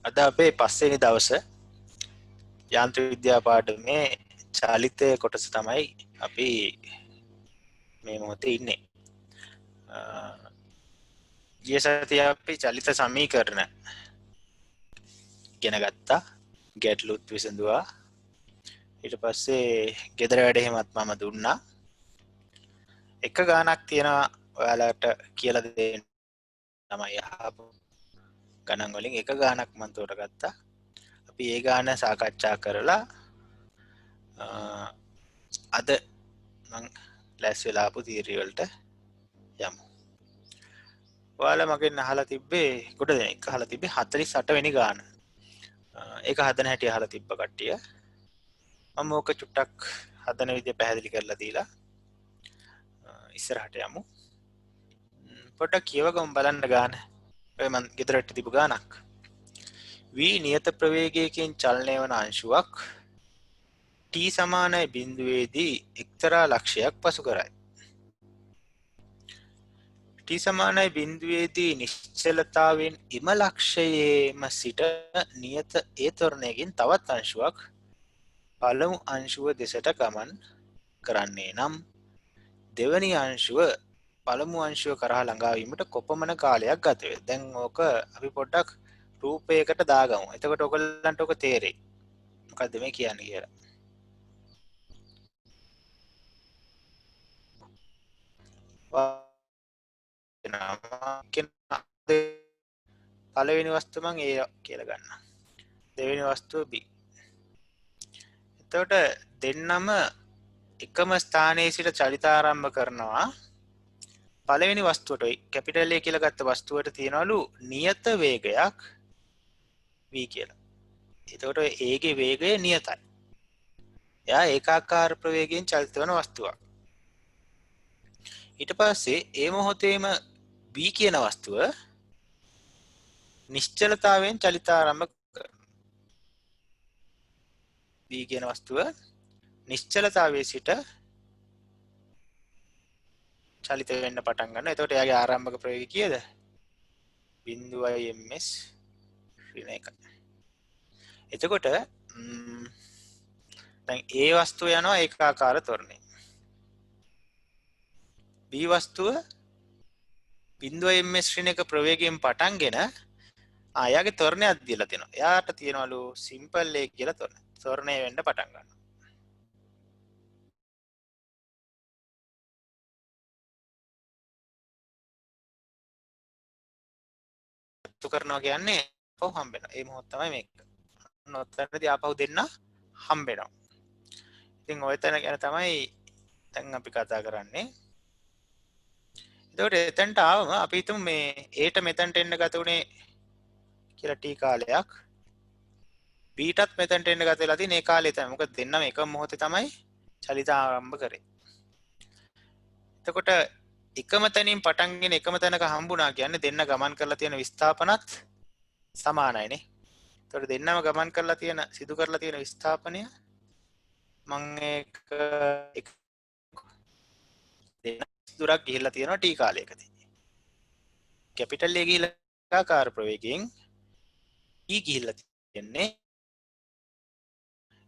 අද අපේ පස්වෙනි දවසේ යාන්ත්‍ර විද්‍යා පාඩමේ චාලිතය කොටස තමයි අපි මේ මොහොතේ ඉන්නේ. ගිය සතියේ අපි චලිත සමීකරණ ඉගෙන ගත්තා. ගැටලුත් විසඳුවා. ඊට පස්සේ ගෙදර වැඩ එහෙමත් මම දුන්නා. එක ගානක් තියෙනවා ඔයාලට කියලා දෙන්න තමයි අහපු ගණන් වලින් එක ගානක් මම තෝරගත්තා. අපි ඒ ගාන සාකච්ඡා කරලා අද මම ලෑස්ති වෙලා ආපු තීරය වලට යමු. ඔයාලා මගෙන් අහලා තිබ්බේ කොට දෙනෙක් අහලා තිබ්බේ 48 වෙනි ගාන. ඒක හදන හැටි අහලා තිබ්බ කට්ටිය. මම ඕක චුට්ටක් හදන විදිය පැහැදිලි කරලා දීලා ඉස්සරහට යමු. පොඩ්ඩක් කියවගමු බලන්න ගාන. ඔය මම ගෙදරට තිබු ගානක්. v නියත ප්‍රවේගයකින් චලනය වන අංශුවක් t සමානයි බිඳුවේදී එක්තරා ලක්ෂයක් පසු කරයි. t සමානයි බිඳුවේදී නිශ්චලතාවෙන් එම ලක්ෂයේම සිට නියත ඒ ත්වරණයකින් තවත් අංශුවක් පළමු අංශුව දෙසට ගමන් කරන්නේ නම් දෙවැනි අංශුව පළමු අංශුව කරහා ළඟා වීමට කොපමණ කාලයක් ගත වේ. දැන් ඕක අපි පොඩ්ඩක් රූපයකට දාගමු. එතකොට ඔයගලන්ට ඔක තේරෙයි. මොකද්ද මේ කියන්නේ කියලා. පළවෙනි වස්තුව මම A කියලා ගන්නවා. දෙවෙනි වස්තුව B. එතකොට දෙන්නම එකම ස්ථානයේ සිට චලිතාරම්භ කරනවා. පළවෙනි වස්තුවට කැපිටල් A කියලා ගත්ත වස්තුවට තියනවලු නියත වේගයක් v කියලා. එතකොට A ගේ වේගය නියතයි. එයා ඒකාකාර ප්‍රවේගයෙන් චලිත වන වස්තුවක්. ඊට පස්සේ ඒ මොහොතේම B කියන වස්තුව නිශ්චලතාවයෙන් චලිතාරම්භ කරනවා. B කියන වස්තුව නිශ්චලතාවයේ සිට චලිත වෙන්න පටන් ගන්නවා. එතකොට එයාගේ ආරම්භක ප්‍රවේගය කීයද? 0.5 ms ඍණ 1. එතකොට දැන් A වස්තුව යනවා ඒකාකාර ත්වරණේ. B වස්තුව 0.5 ms ඍණ 1 ප්‍රවේගයෙන් පටන්ගෙන එයාගේ ත්වරණයක් දීලා තියෙනවා. එයාට තියනවලු සිම්පල් A කියලා ත්වරණය. ත්වරණය වෙන්න පටන් ගන්නවා. තු කරනවා කියන්නේ ආපහු හම්බ වෙනවා. ඒ මොහොත තමයි මේක. නොතනදී ආපහු දෙන්න හම්බ වෙනවා. ඉතින් ඔය තැන ගැන තමයි දැන් අපි කතා කරන්නේ. එතකොට එතනට ආවම අපි හිතමු මේ Aට මෙතනට එන්න ගත උනේ කියලා t කාලයක්. Bටත් මෙතනට එන්න ගත වෙලා තියෙන ඒ කාලේ තමයි. මොකද දෙන්නම එක මොහොතේ තමයි චලිත ආරම්භ කරේ. එතකොට එකම තැනින් පටන්ගෙන එකම තැනක හම්බුණා කියන්නේ දෙන්න ගමන් කරලා තියෙන විස්ථාපනත් සමානයිනේ. එතකොට දෙන්නම ගමන් කරලා තියෙන සිදු කරලා තියෙන විස්ථාපනය මම ඒක දෙන්න දුරක් ගිහිල්ලා තියෙනවා t කාලයකදී. කැපිටල් A ගිහිල්ලා ආකාර ප්‍රවේගයෙන් E ගිහිල්ලා තියෙන්නේ.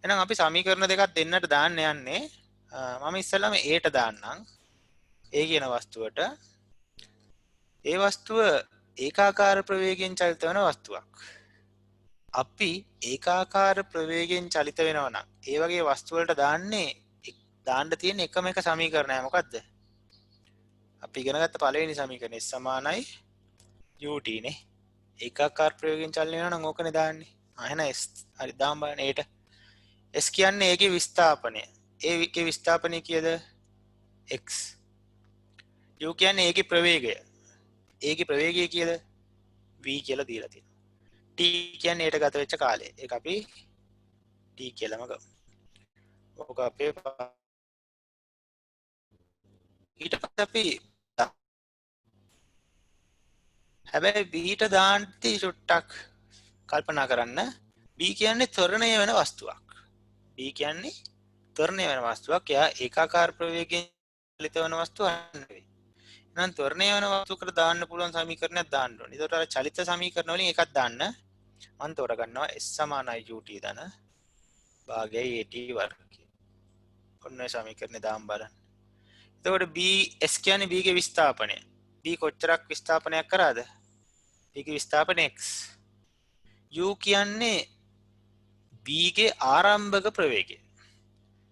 එහෙනම් අපි සමීකරණ දෙකක් දෙන්නට දාන්න යන්නේ. මම ඉස්සෙල්ලාම Aට දාන්නම්. A කියන වස්තුවට ඒ වස්තුව ඒකාකාර ප්‍රවේගයෙන් චලිත වෙන වස්තුවක්. අපි ඒකාකාර ප්‍රවේගයෙන් චලිත වෙනවා නම් ඒ වගේ වස්තු වලට දාන්න තියෙන එකම එක සමීකරණය මොකද්ද? අපි ඉගෙන ගත්ත පළවෙනි සමීකරණය සමානයි ut නේ. ඒකාකාර ප්‍රවේගයෙන් චලනය වෙනවා නම් ඕකනේ දාන්නේ. එහෙනම් s හරි දාන්න බලන්න ඒට. s කියන්නේ ඒකේ විස්ථාපනය. ඒකේ විස්ථාපනය කීයද? x. u කියන්නේ ඒකේ ප්‍රවේගය. ඒකේ ප්‍රවේගය කීයද? v කියලා දීලා තියෙනවා. t කියන්නේ ඒට ගත වෙච්ච කාලය. ඒක අපි t කියලාම ගමු. ඕක අපේ ඊට පස්සේ අපි හැබැයි බීට දාන්ති චුට්ටක් කල්පනා කරන්න. B කියන්නේ ත්වරණය වෙන වස්තුවක්. B කියන්නේ ත්වරණය වෙන වස්තුවක්. එයා ඒකාකාර ප්‍රවේගයෙන් චලිත වෙන වස්තුවක් නෙවෙයි. එහෙනම් ත්වරණය වෙන වස්තුවකට දාන්න පුළුවන් සමීකරණයක් දාන්න ඕනේ. ඒකට අර චලිත සමීකරණ වලින් එකක් දාන්න. මම තෝරගන්නවා s සමානයි ut ධන භාගයයි at වර්ගය. ඔන්න ඔය සමීකරණය දාන්න බලන්න. එතකොට b s කියන්නේ b ගේ විස්ථාපනය. b කොච්චරක් විස්ථාපනයක් කරාද? b ගේ විස්ථාපනය x. u කියන්නේ b ගේ ආරම්භක ප්‍රවේගය.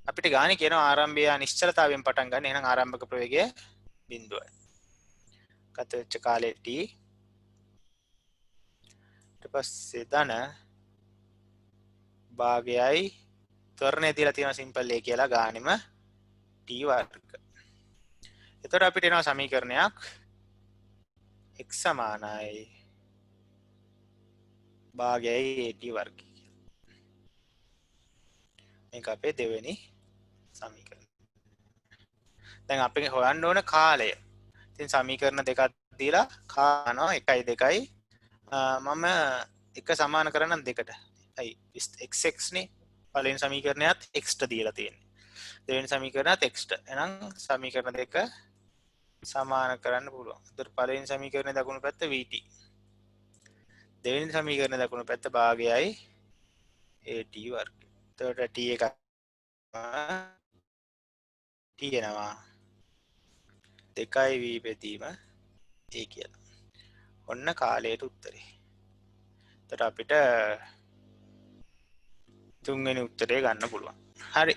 අපිට ගානේ කියනවා ආරම්භය නිශ්චලතාවයෙන් පටන් ගන්න. එහෙනම් ආරම්භක ප්‍රවේගය 0යි. ගත වෙච්ච කාලේ t ඊට පස්සේ ධන භාගයයි ත්වරණය දීලා තියෙනවා සිම්පල් a කියලා ගානෙම t වර්ග. එතකොට අපිට එනවා සමීකරණයක් x සමානයි භාගයයි at වර්ගය. මේක අපේ දෙවෙනි සමීකරණය. දැන් අපි හොයන්න ඕන කාලය. ඉතින් සමීකරණ දෙකක් දීලා කානවා 1යි 2යි මම එක සමාන කරනම් දෙකට. අයි xx නේ පළවෙනි සමීකරණයත් x ට දීලා තියෙන්නේ. දෙවෙනි සමීකරණයත් x ට. එහෙනම් සමීකරණ දෙක සමාන කරන්න පුළුවන්. එතකොට පළවෙනි සමීකරණයේ දකුණු පැත්ත vt. දෙවෙනි සමීකරණයේ දකුණු පැත්ත භාගයයි at වර්ගය. එතකොට t එක t එනවා 2v බෙදීම a කියලා. ඔන්න කාලයට උත්තරේ. එතකොට අපිට තුන්වෙනි උත්තරේ ගන්න පුළුවන්. හරි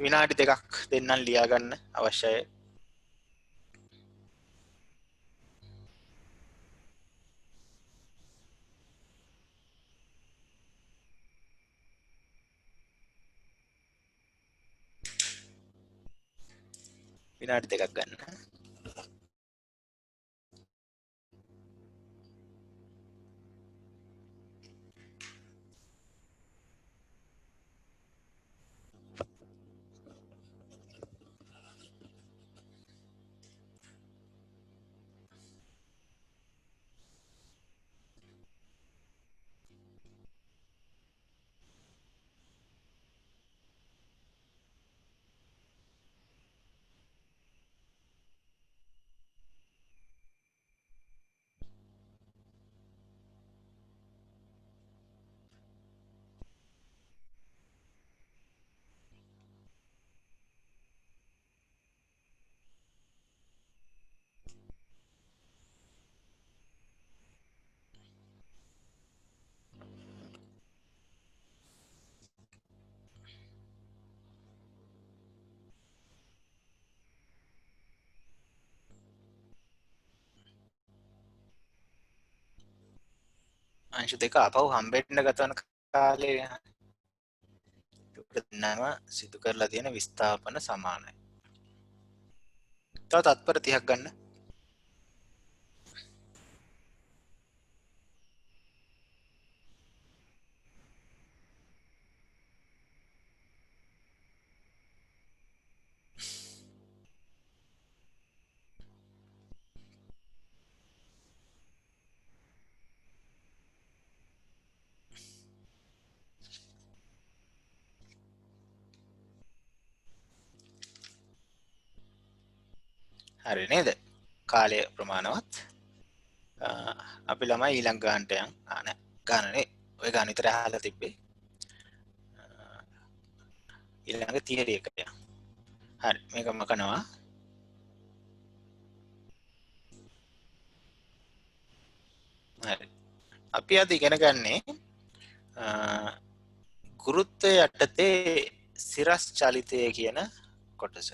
විනාඩි දෙකක් දෙන්නම් ලියා ගන්න අවශ්‍යයි. විනාඩි දෙකක් ගන්න. අංශු දෙක අපව හම්බෙන්න ගතවන කාලේ නම සිදු කරලා තියෙන විස්ථාපන සමානයි. තව තත්පර 30ක් ගන්න. හරි නේද? කාලය ප්‍රමාණවත්. අපි ළමයි ඊළඟ ගානට යන්. නෑ ගානනේ ඔය ගාන විතර අහලා තිබ්බේ. ඊළඟ තියරි එකට යන්. හරි මේක මකනවා. හරි. අපි අද ඉගෙන ගන්නේ ගුරුත්වය යටතේ සිරස් චලිතය කියන කොටස.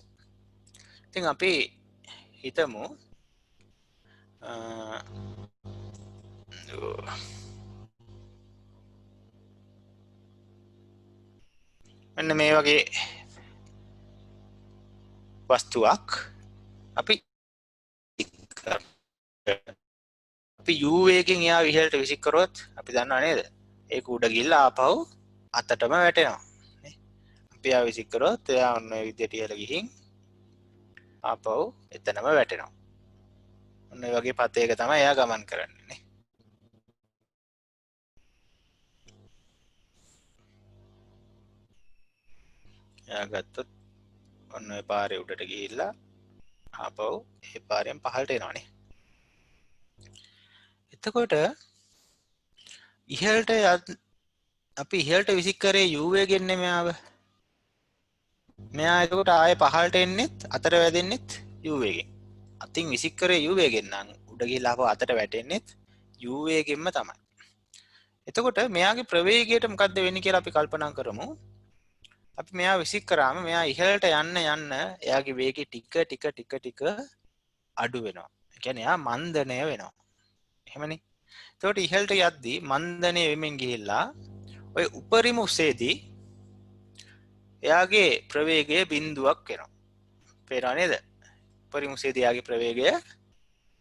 ඉතින් අපි හිතමු මෙන්න මේ වගේ වස්තුවක් අපි u වේගෙන් එයා ඉහළට විසි කරොත් අපි දන්නවා නේද? ඒක උඩ ගිහිල්ලා ආපහු අතටම වැටෙනවා. නේ? අපි ආ විසි කරොත් එයා ඔන්න ඔය විදිහට ඉහළ ගිහින් ආපහු එතනම වැටෙනවා. ඔන්න ඔය වගේ පතයක තමයි එයා ගමන් කරන්නේ නේ. එයා ගත්තොත් ඔන්න ඔය පාරේ උඩට ගිහිල්ලා ආපහු ඒ පාරෙන් පහළට එනවානේ. එතකොට ඉහළට අපි ඉහළට විසික් කරේ u වේගෙන් නේ මෙයාව. මෙයා එතකොට ආයේ පහළට එන්නෙත් අතට වැදෙන්නෙත් u වේගෙන්. අතින් විසික් කරේ u වේගෙන් නම් උඩ ගිහලා ආපහු අතට වැටෙන්නෙත් u වේගෙන්ම තමයි. එතකොට මෙයාගේ ප්‍රවේගයට මොකද්ද වෙන්නේ කියලා අපි කල්පනා කරමු. අපි මෙයා විසික් කරාම මෙයා ඉහළට යන්න යන්න එයාගේ වේගය ටික ටික ටික ටික අඩු වෙනවා. ඒ කියන්නේ එයා මන්දනය වෙනවා. එහෙමනේ. එතකොට ඉහළට යද්දී මන්දනය වෙමින් ගිහිල්ලා ඔය උපරිම උසේදී එයාගේ ප්‍රවේගය බිඳුවක් වෙනවා. පේනව නේද? උපරිම උසේදී එයාගේ ප්‍රවේගය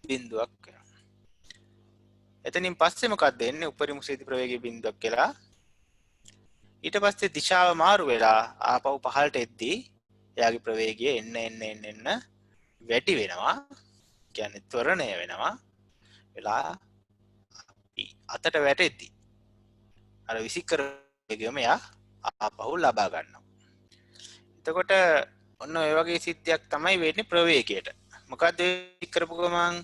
බිඳුවක් වෙනවා. එතනින් පස්සේ මොකක්ද වෙන්නේ? උපරිම උසේදී ප්‍රවේගය බිඳුවක් කියලා ඊට පස්සේ දිශාව මාරු වෙලා ආපහු පහළට එද්දී එයාගේ ප්‍රවේගය එන්න වැඩි වෙනවා. කියන්නේ ත්වරණය වෙනවා. වෙලා අතට වැටෙද්දී අර විසික් කරගම එයා ආපහු ලබා ගන්නවා. එතකොට ඔන්න ඔය වගේ සිද්ධියක් තමයි වෙන්නේ ප්‍රවේගයට. මොකද්ද විසික් කරපු ගමන්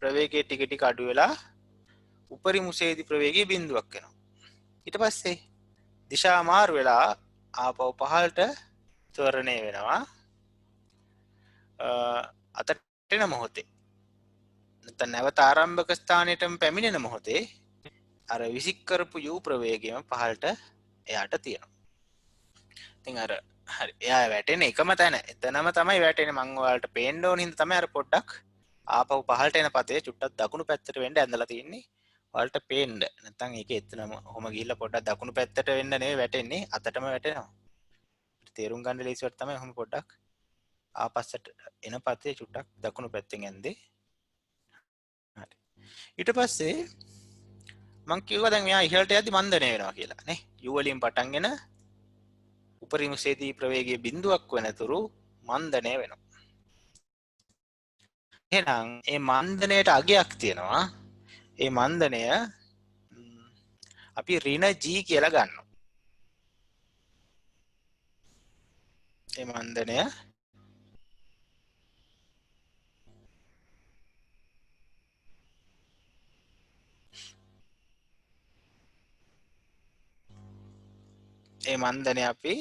ප්‍රවේගය ටික ටික අඩු වෙලා උපරිම උසේදී ප්‍රවේගය බිඳුවක් වෙනවා. ඊට පස්සේ දිශා මාරු වෙලා ආපහු පහළට ත්වරණය වෙනවා. අතට එන මොහොතේ නැත්නම් නැවත ආරම්භක ස්ථානයටම පැමිණෙන මොහොතේ අර විසික් කරපු u ප්‍රවේගයම පහළට එයාට තියෙනවා. ඉතින් අර හරි එයා වැටෙන එකම තැන එතනම තමයි වැටෙන්නේ. මම ඔයාලට පේන්න ඕන හින්දා තමයි අර පොඩ්ඩක් ආපහු පහළට එන පතේ චුට්ටක් දකුණු පැත්තට වෙන්න ඇඳලා තියෙන්නේ. ඔයාලට පේන්න. නැත්නම් ඒක එතනම ඔහොම ගිහිල්ලා පොඩ්ඩක් දකුණු පැත්තට වෙන්න නෙවෙයි වැටෙන්නේ අතටම වැටෙනවා. තේරුම් ගන්න ලේසියට තමයි ඔහොම පොඩ්ඩක් ආපස්සට එන පතේ චුට්ටක් දකුණු පැත්තෙන් ඇඳේ. හරි. ඊට පස්සේ මං කිව්වා දැන් මෙයා ඉහළට යද්දි මන්දනය වෙනවා කියලා නේ. u වලින් පටන්ගෙන උපරිම උසේදී ප්‍රවේගය බිඳුවක් වෙනතුරු මන්දනය වෙනවා. එහෙනම් මේ මන්දනයට අගයක් තියෙනවා. ඒ මන්දනය අපි ඍණ g කියලා ගන්නවා. ඒ මන්දනය අපි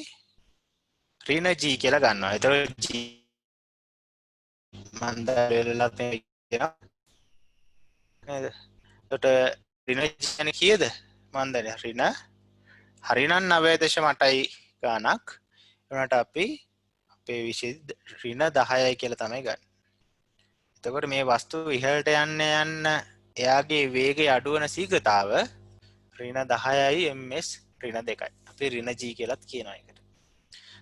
ඍණ g කියලා ගන්නවා. ඒතකොට g මන්දනයලත් කියනවා නේද? එතකොට ඍණ g කියන්නේ කීයද? මන්දනය ඍණ හරිනම් 9.8යි ගානක්. ඒකට අපි අපේ විශේෂ ඍණ 10යි කියලා තමයි ගන්න. එතකොට මේ වස්තුව ඉහළට යන්න එයාගේ වේගය අඩු වෙන ශීඝ්‍රතාව ඍණ 10යි ms ඍණ 2යි. අපි ඍණ g කියලාත් කියනවා ඒකට.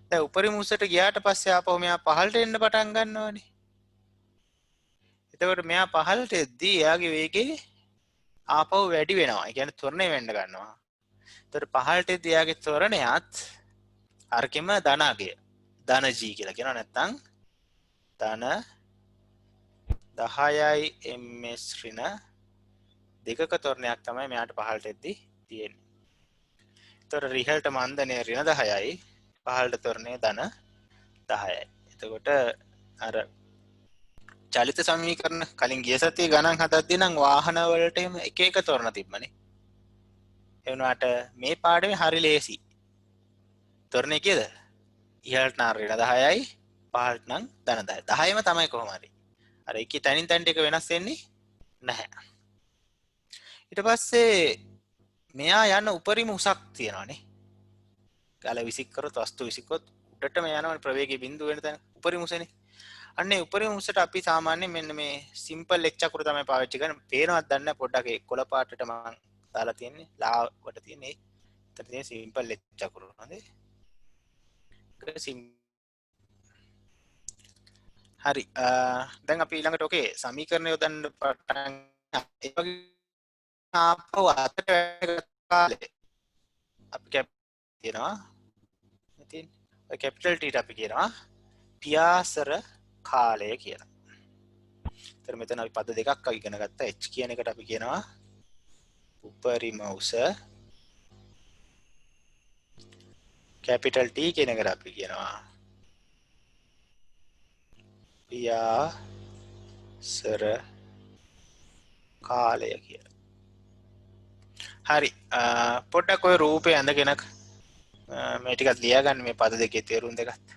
දැන් උපරිම උසට ගියාට පස්සේ ආපහු මෙයා පහළට එන්න පටන් ගන්නවානේ. එතකොට මෙයා පහළට එද්දී එයාගේ වේගය ආපහු වැඩි වෙනවා. ඒ කියන්නේ ත්වරණය වෙන්න ගන්නවා. එතකොට පහළට එද්දී එයාගේ ත්වරණයත් අරකෙම ධනාගය ධන g කියලා කියනවා. නැත්නම් ධන 10යි ms ඍණ දෙකක ත්වරණයක් තමයි මෙයාට පහළට එද්දී තියෙන්නේ. එතකොට ඉහළට මන්දනය ඍණ 10යි පහළට ත්වරණය ධන 10යි. එතකොට අර චලිත සමීකරණ කලින් ගිය සතියේ ගණන් හදද්දී නම් වාහන වලට එහෙම එක එක ත්වරණ තිබ්බනේ. ඒ වුණාට මේ පාඩමේ හරි ලේසි. ත්වරණය කීයද? ඉහළට නම් ඍණ 10යි පහළට නම් ධන 10යි. 10යිම තමයි කොහොම හරි. අර එකේ තනින් තනට එක වෙනස් වෙන්නේ නැහැ. ඊට පස්සේ මෙයා යන උපරිම උසක් තියෙනවානේ. ගල විසික් කරොත් වස්තු විසික් කරොත් උඩටම යනවනේ ප්‍රවේගයේ බිඳුව වෙන තැන උපරිම උසනේ. අන්නේ උපරිම උසට අපි සාමාන්‍යයෙන් මෙන්න මේ සිම්පල් එක් චක්‍ර තමයි පාවිච්චි කරන්නේ. පේනවද දන්නේ නැහැ පොඩ්ඩක් ඒ කොළ පාටට මම දාලා තියෙන්නේ. ලාවට තියෙන්නේ. එතන තියෙන සිම්පල් එක් චක්‍ර නේද? හරි. දැන් අපි ඊළඟට ඔකේ සමීකරණ යොදන්න පටන් ඒ වගේ ආපහු අතට කාලේ අපි කියනවා ඉතින් ඔය කැපිටල් ටීට අපි කියනවා පියාසර කාලය කියලා. ඒතර මෙතන අපි පද දෙකක් ඉගෙන ගත්තා. h කියන එකට අපි කියනවා උපරිම උස, කැපිටල් T කියන එකට අපි කියනවා පියාසර කාලය කියලා. හරි පොඩ්ඩක් ඔය රූපය ඇඳගෙන මේ ටිකත් ලියාගන්න මේ පද දෙකේ තේරුම් දෙකත්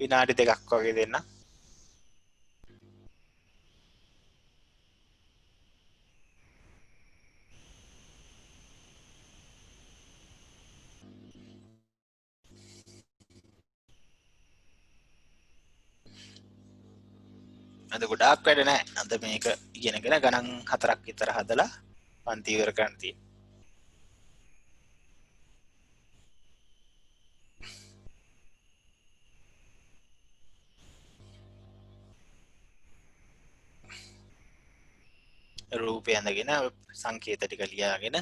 විනාඩි දෙකක් වගේ දෙන්න. අද ගොඩාක් වැඩ නැහැ. අද මේක ඉගෙනගෙන ගණන් 4ක් විතර හදලා පන්ති ඉවර කරන්න තියෙනවා. රූපය ඇඳගෙන සංකේත ටික ලියාගෙන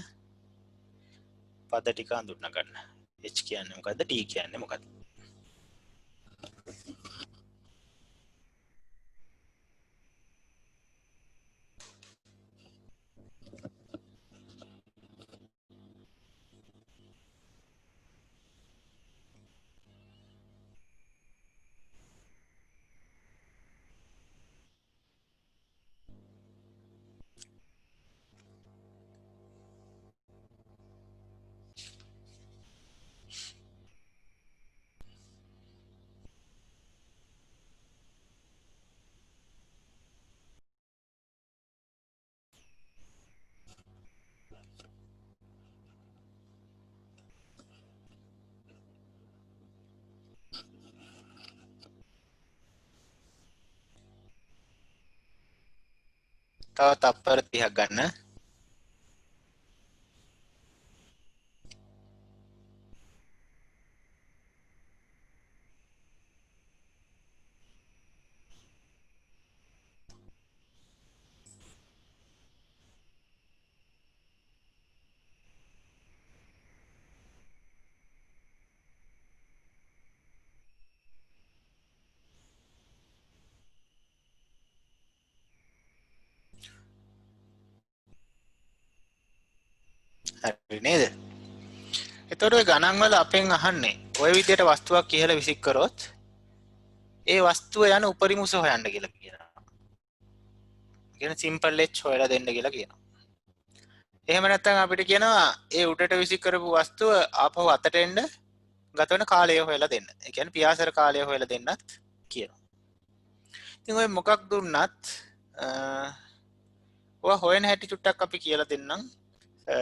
පද ටික අඳුන ගන්න. H කියන්නේ මොකද්ද? T කියන්නේ මොකද්ද? තව තප්පර 30ක් ගන්න. හරි නේද? එතකොට ඔය ගණන් වල අපෙන් අහන්නේ ඔය විදිහට වස්තුවක් කියලා විසික් කරොත් ඒ වස්තුව යන උපරිම උස හොයන්න කියලා කියනවා. කියන සිම්පල් h හොයලා දෙන්න කියලා කියනවා. එහෙම නැත්නම් අපිට කියනවා ඒ උඩට විසික් කරපු වස්තුව ආපහු අතට එන්න ගත වෙන කාලය හොයලා දෙන්න. ඒ කියන්නේ පියාසර කාලය හොයලා දෙන්නත් කියනවා. ඉතින් ඔය මොකක් දුන්නත් ඔය හොයන හැටි චුට්ටක් අපි කියලා දෙන්නම්.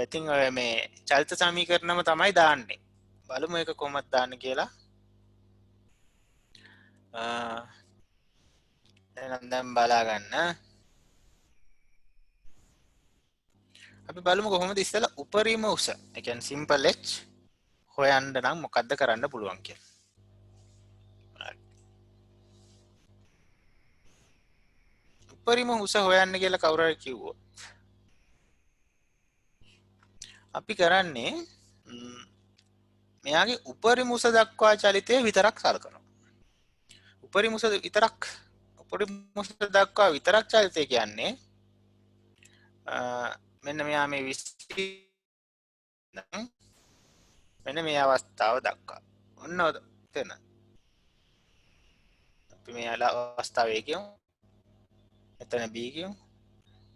ඉතින් ඔය මේ චලිත සමීකරණම තමයි දාන්නේ. බලමු ඒක කොහොමද දාන්න කියලා. එහෙනම් දැන් බලා ගන්න. අපි බලමු කොහොමද ඉස්සෙල්ලා උපරිම උස. ඒ කියන්නේ සිම්පල් h හොයන්න නම් මොකද්ද කරන්න පුළුවන් කියලා. උපරිම උස හොයන්න කියලා කවුරු හරි කිව්වොත් අපි කරන්නේ මෙයාගේ උපරිම උස දක්වා චලිතය විතරක් සලකනවා. උපරිම උස විතරක් උපරිම උස දක්වා විතරක් චලිතය කියන්නේ මෙන්න මෙයා මේ 20 මෙන්න මේ අවස්ථාව දක්වා. ඔන්න එතන. අපි මේ අවස්ථාවේ කියමු. එතන B කියමු.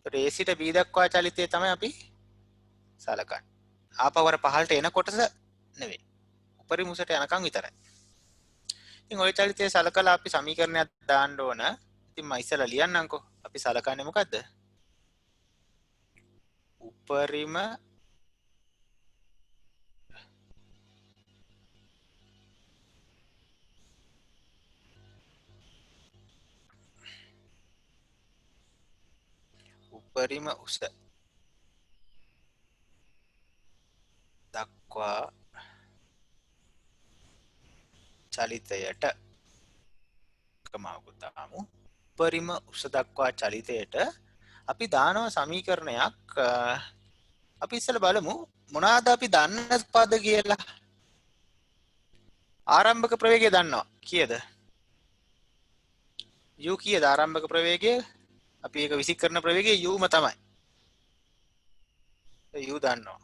ඒතර A සිට B දක්වා චලිතය තමයි අපි සලකන්නේ. ආපවර පහළට එන කොටස නෙවෙයි. උපරිම උසට යනකම් විතරයි. ඉතින් ওই චලිතය සලකලා අපි සමීකරණයක් දාන්න ඕන. ඉතින් මම ඉස්සලා ලියන්නම්කෝ. අපි සලකන්නේ මොකද්ද? උපරිම උස දක්වා චලිතයට කමාවකුත් දාමු. උපරිම උස දක්වා චලිතයට අපි දානවා සමීකරණයක්. අපි ඉස්සෙල්ලා බලමු මොනවාද අපි දන්න පද කියලා. ආරම්භක ප්‍රවේගය දන්නවා. කීයද? u කීයද ආරම්භක ප්‍රවේගය? අපි ඒක විසික් කරන ප්‍රවේගය u ම තමයි. u දන්නවා.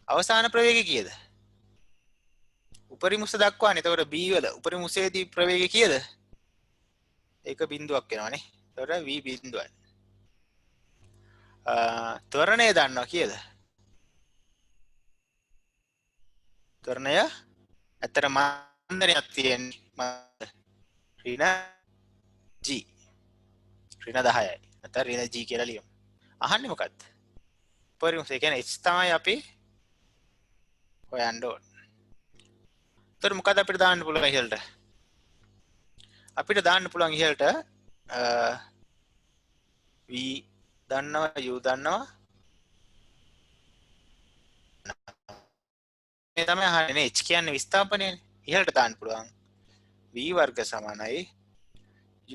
අවසාන ප්‍රවේගය කීයද? උපරිම උස දක්වානේ. එතකොට b වල උපරිම උසේදී ප්‍රවේගය කීයද? ඒක බිඳුවක් වෙනවානේ. එතකොට v බිඳුවයි. ත්වරණය දන්නවා කියද? ත්වරණය ඇත්තට මන්දරයක් තියෙන්නේ ඍණ g ඍණ 10යි. නැත්නම් ඍණ g කියලා ලියමු. අහන්නේ මොකද්ද? උපරිම ඒ කියන්නේ h තමයි අපි හොයන්න ඕන. ඒතර මොකද අපිට දාන්න පුළුවන් ඉහළට? අපිට දාන්න පුළුවන් ඉහළට v දන්නවා u දන්නවා මේ තමයි අහන්නේ h කියන්නේ විස්ථාපනයනේ. ඉහළට දාන්න පුළුවන් v වර්ග සමානයි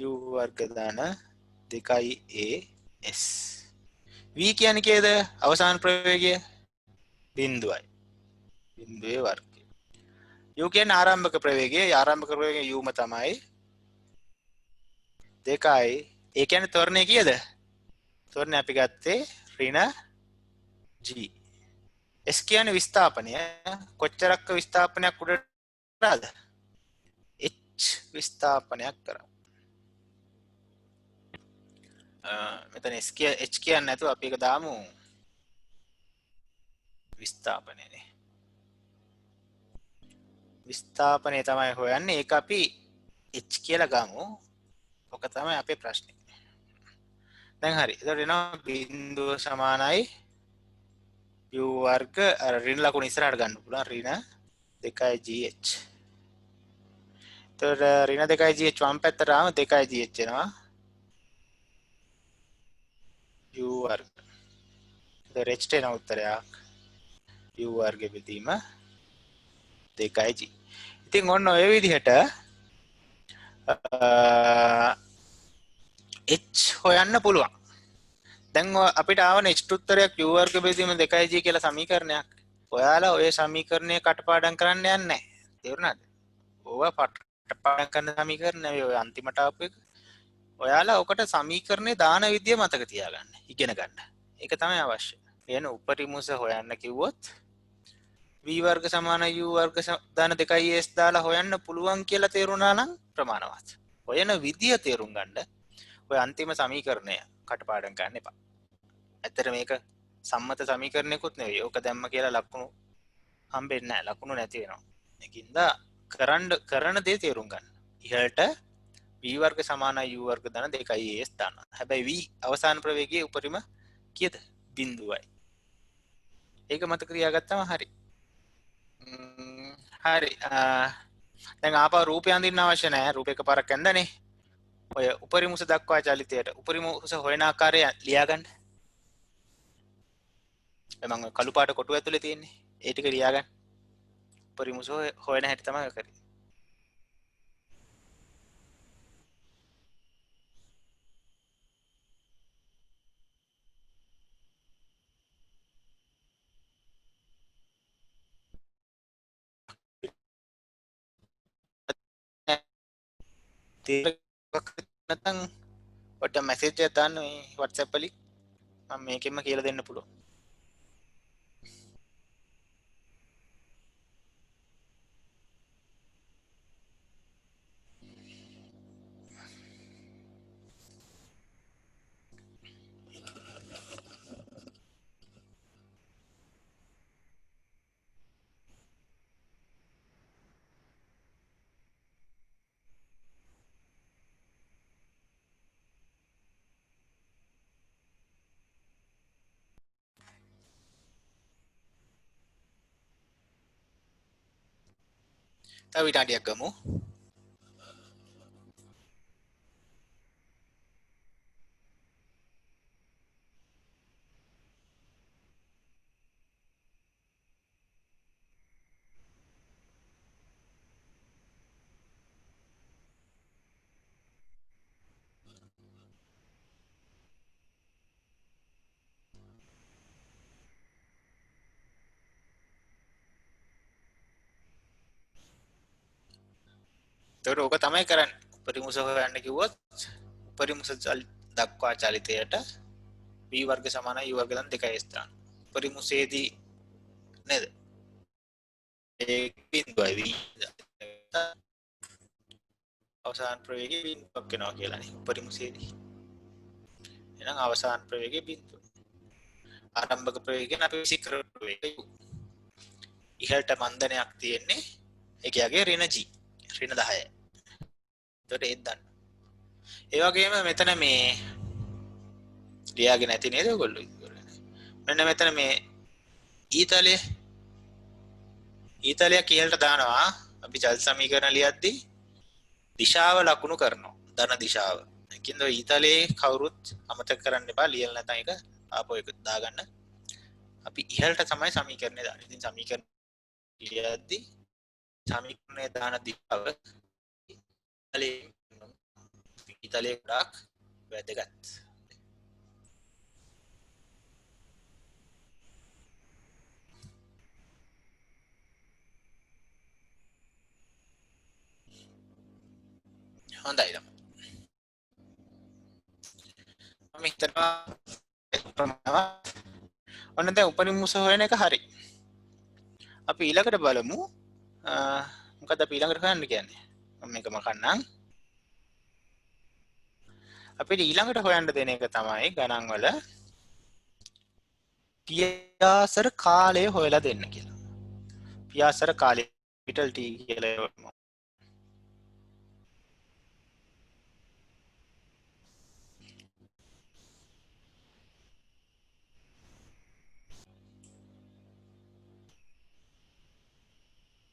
u වර්ග දාන 2a s v කියන්නේ කේද? අවසාන ප්‍රවේගය බිඳුවයි. බිඳුවේ වර්ගය. u කියන්නේ ආරම්භක ප්‍රවේගය. ආරම්භක ප්‍රවේගය u ම තමයි 2යි. ඒ කියන්නේ ත්වරණය කීයද? ත්වරණය අපි ගත්තේ ඍණ g. s කියන්නේ විස්ථාපනය. කොච්චරක් විස්ථාපනයක් උඩට කරාද? h විස්ථාපනයක් කරා. මෙතන h කියන්නේ නැතුව අපි එක දාමු විස්ථාපනයනේ. විස්ථාපනය තමයි හොයන්නේ. ඒක අපි h කියලා ගමු. ඔක තමයි අපේ ප්‍රශ්නේ. දැන් හරි. එතකොට එනවා බිඳුව සමානයි u වර්ග අර ඍණ ලකුණ ඉස්සරහට ගන්න පුළුවන් ඍණ 2gh. එතකොට ඍණ 2gh වම් පැත්තට ආවම 2gh එනවා u වර්ග. එතකොට h එන උත්තරයක් u වර්ග බෙදීම 2g. ඉතින් ඔන්න ඔය විදිහට h හොයන්න පුළුවන්. දැන් අපිට ආවන h උත්තරයක් u වර්ග බෙදීම 2g කියලා සමීකරණයක්. ඔයාලා ඔය සමීකරණය කටපාඩම් කරන්න යන්නේ නැහැ. තේරුණාද? ඕවා කටපාඩම් කරන සමීකරණ නෙවෙයි ඔය අන්තිමට ආපු එක. ඔයාලා ඔකට සමීකරණේ දාන විදිය මතක තියාගන්න. ඉගෙන ගන්න. ඒක තමයි අවශ්‍ය. එන උපරිමස හොයන්න කිව්වොත් v වර්ග සමාන u වර්ග දාන 2s දාලා හොයන්න පුළුවන් කියලා තේරුණා නම් ප්‍රමාණවත්. හොයන විදිය තේරුම් ගන්න. ඔය අන්තිම සමීකරණය කටපාඩම් කරන්න එපා. ඇත්තට මේක සම්මත සමීකරණයකුත් නෙවෙයි. ඕක දැම්ම කියලා ලකුණු හම්බෙන්නේ නැහැ. ලකුණු නැති වෙනවා. ඒකින්ද කරන දේ තේරුම් ගන්න. ඉහළට v වර්ග සමානයි u වර්ග දාන 2s දානවා. හැබැයි v අවසාන ප්‍රවේගයේ උපරිම කීයද? බිඳුවයි. ඒක මතක තියාගත්තම හරි. හරි. දැන් ආපහු රූපය අඳින්න අවශ්‍ය නැහැ. රූප එකපාරක් ඇඳනේ. ඔය උපරිමුස දක්වා චලිතයට උපරිමුස හොයන ආකාරය ලියා ගන්න. මම කළු පාට කොටුව ඇතුලේ තියෙන්නේ. ඒ ටික ලියා ගන්න. උපරිමුස හොයන හැටි තමයි කරන්නේ. නැත්නම් ඔට මැසේජ් එකක් දාන්න මේ WhatsApp වලින් මම මේකෙන්ම කියලා දෙන්න පුළුවන්. තව විනාඩියක් ගමු. ඒකට ඕක තමයි කරන්නේ. උපරිමුස හොයන්න කිව්වොත් උපරිමුස දක්වා චලිතයට v වර්ග සමානයි u වර්ග දාන 2s දාන්න. උපරිමුසේදී නේද? ඒ බිඳුවයි v අවසාන ප්‍රවේගයේ බිඳුවක් වෙනවා කියලානේ උපරිමුසේදී. එහෙනම් අවසාන ප්‍රවේගයේ බිඳුව. ආරම්භක ප්‍රවේගයෙන් අපි විසිකර ප්‍රවේගය u. ඉහළට මන්දනයක් තියෙන්නේ ඒකයගේ ඍණ g ඍණ 10. එතකොට ඒත් දන්න. ඒ වගේම මෙතන මේ ලියාගෙන නැති නේද ඔයගොල්ලෝ? මෙන්න මෙතන මේ ඊතලය ඉහළට දානවා අපි චල සමීකරණ ලියද්දී දිශාව ලකුණු කරනවා. ධන දිශාව. ඒකින්ද ඊතලයේ කවුරුත් අමතක කරන්න එපා ලියලා නැත්නම් ඒක ආපහු ඒක දාගන්න. අපි ඉහළට තමයි සමීකරණය දාන්නේ. ඉතින් සමීකරණ ලියද්දී සමීකරණය දාන දිශාව ඊතලයේ ගොඩක් වැදගත්. හොඳයි නම් මම හිතනවා ප්‍රමාණවත් ඔන්න දැන් උපරිමස හොයන එක හරි. අපි ඊළඟට බලමු මොකද අපි ඊළඟට හොයන්න කියන්නේ. මම මේක මකන්නම්. අපිට ඊළඟට හොයන්න දෙන එක තමයි ගණන් වල පියාසර කාලය හොයලා දෙන්න කියලා. පියාසර කාලය capital T කියලා එවමු.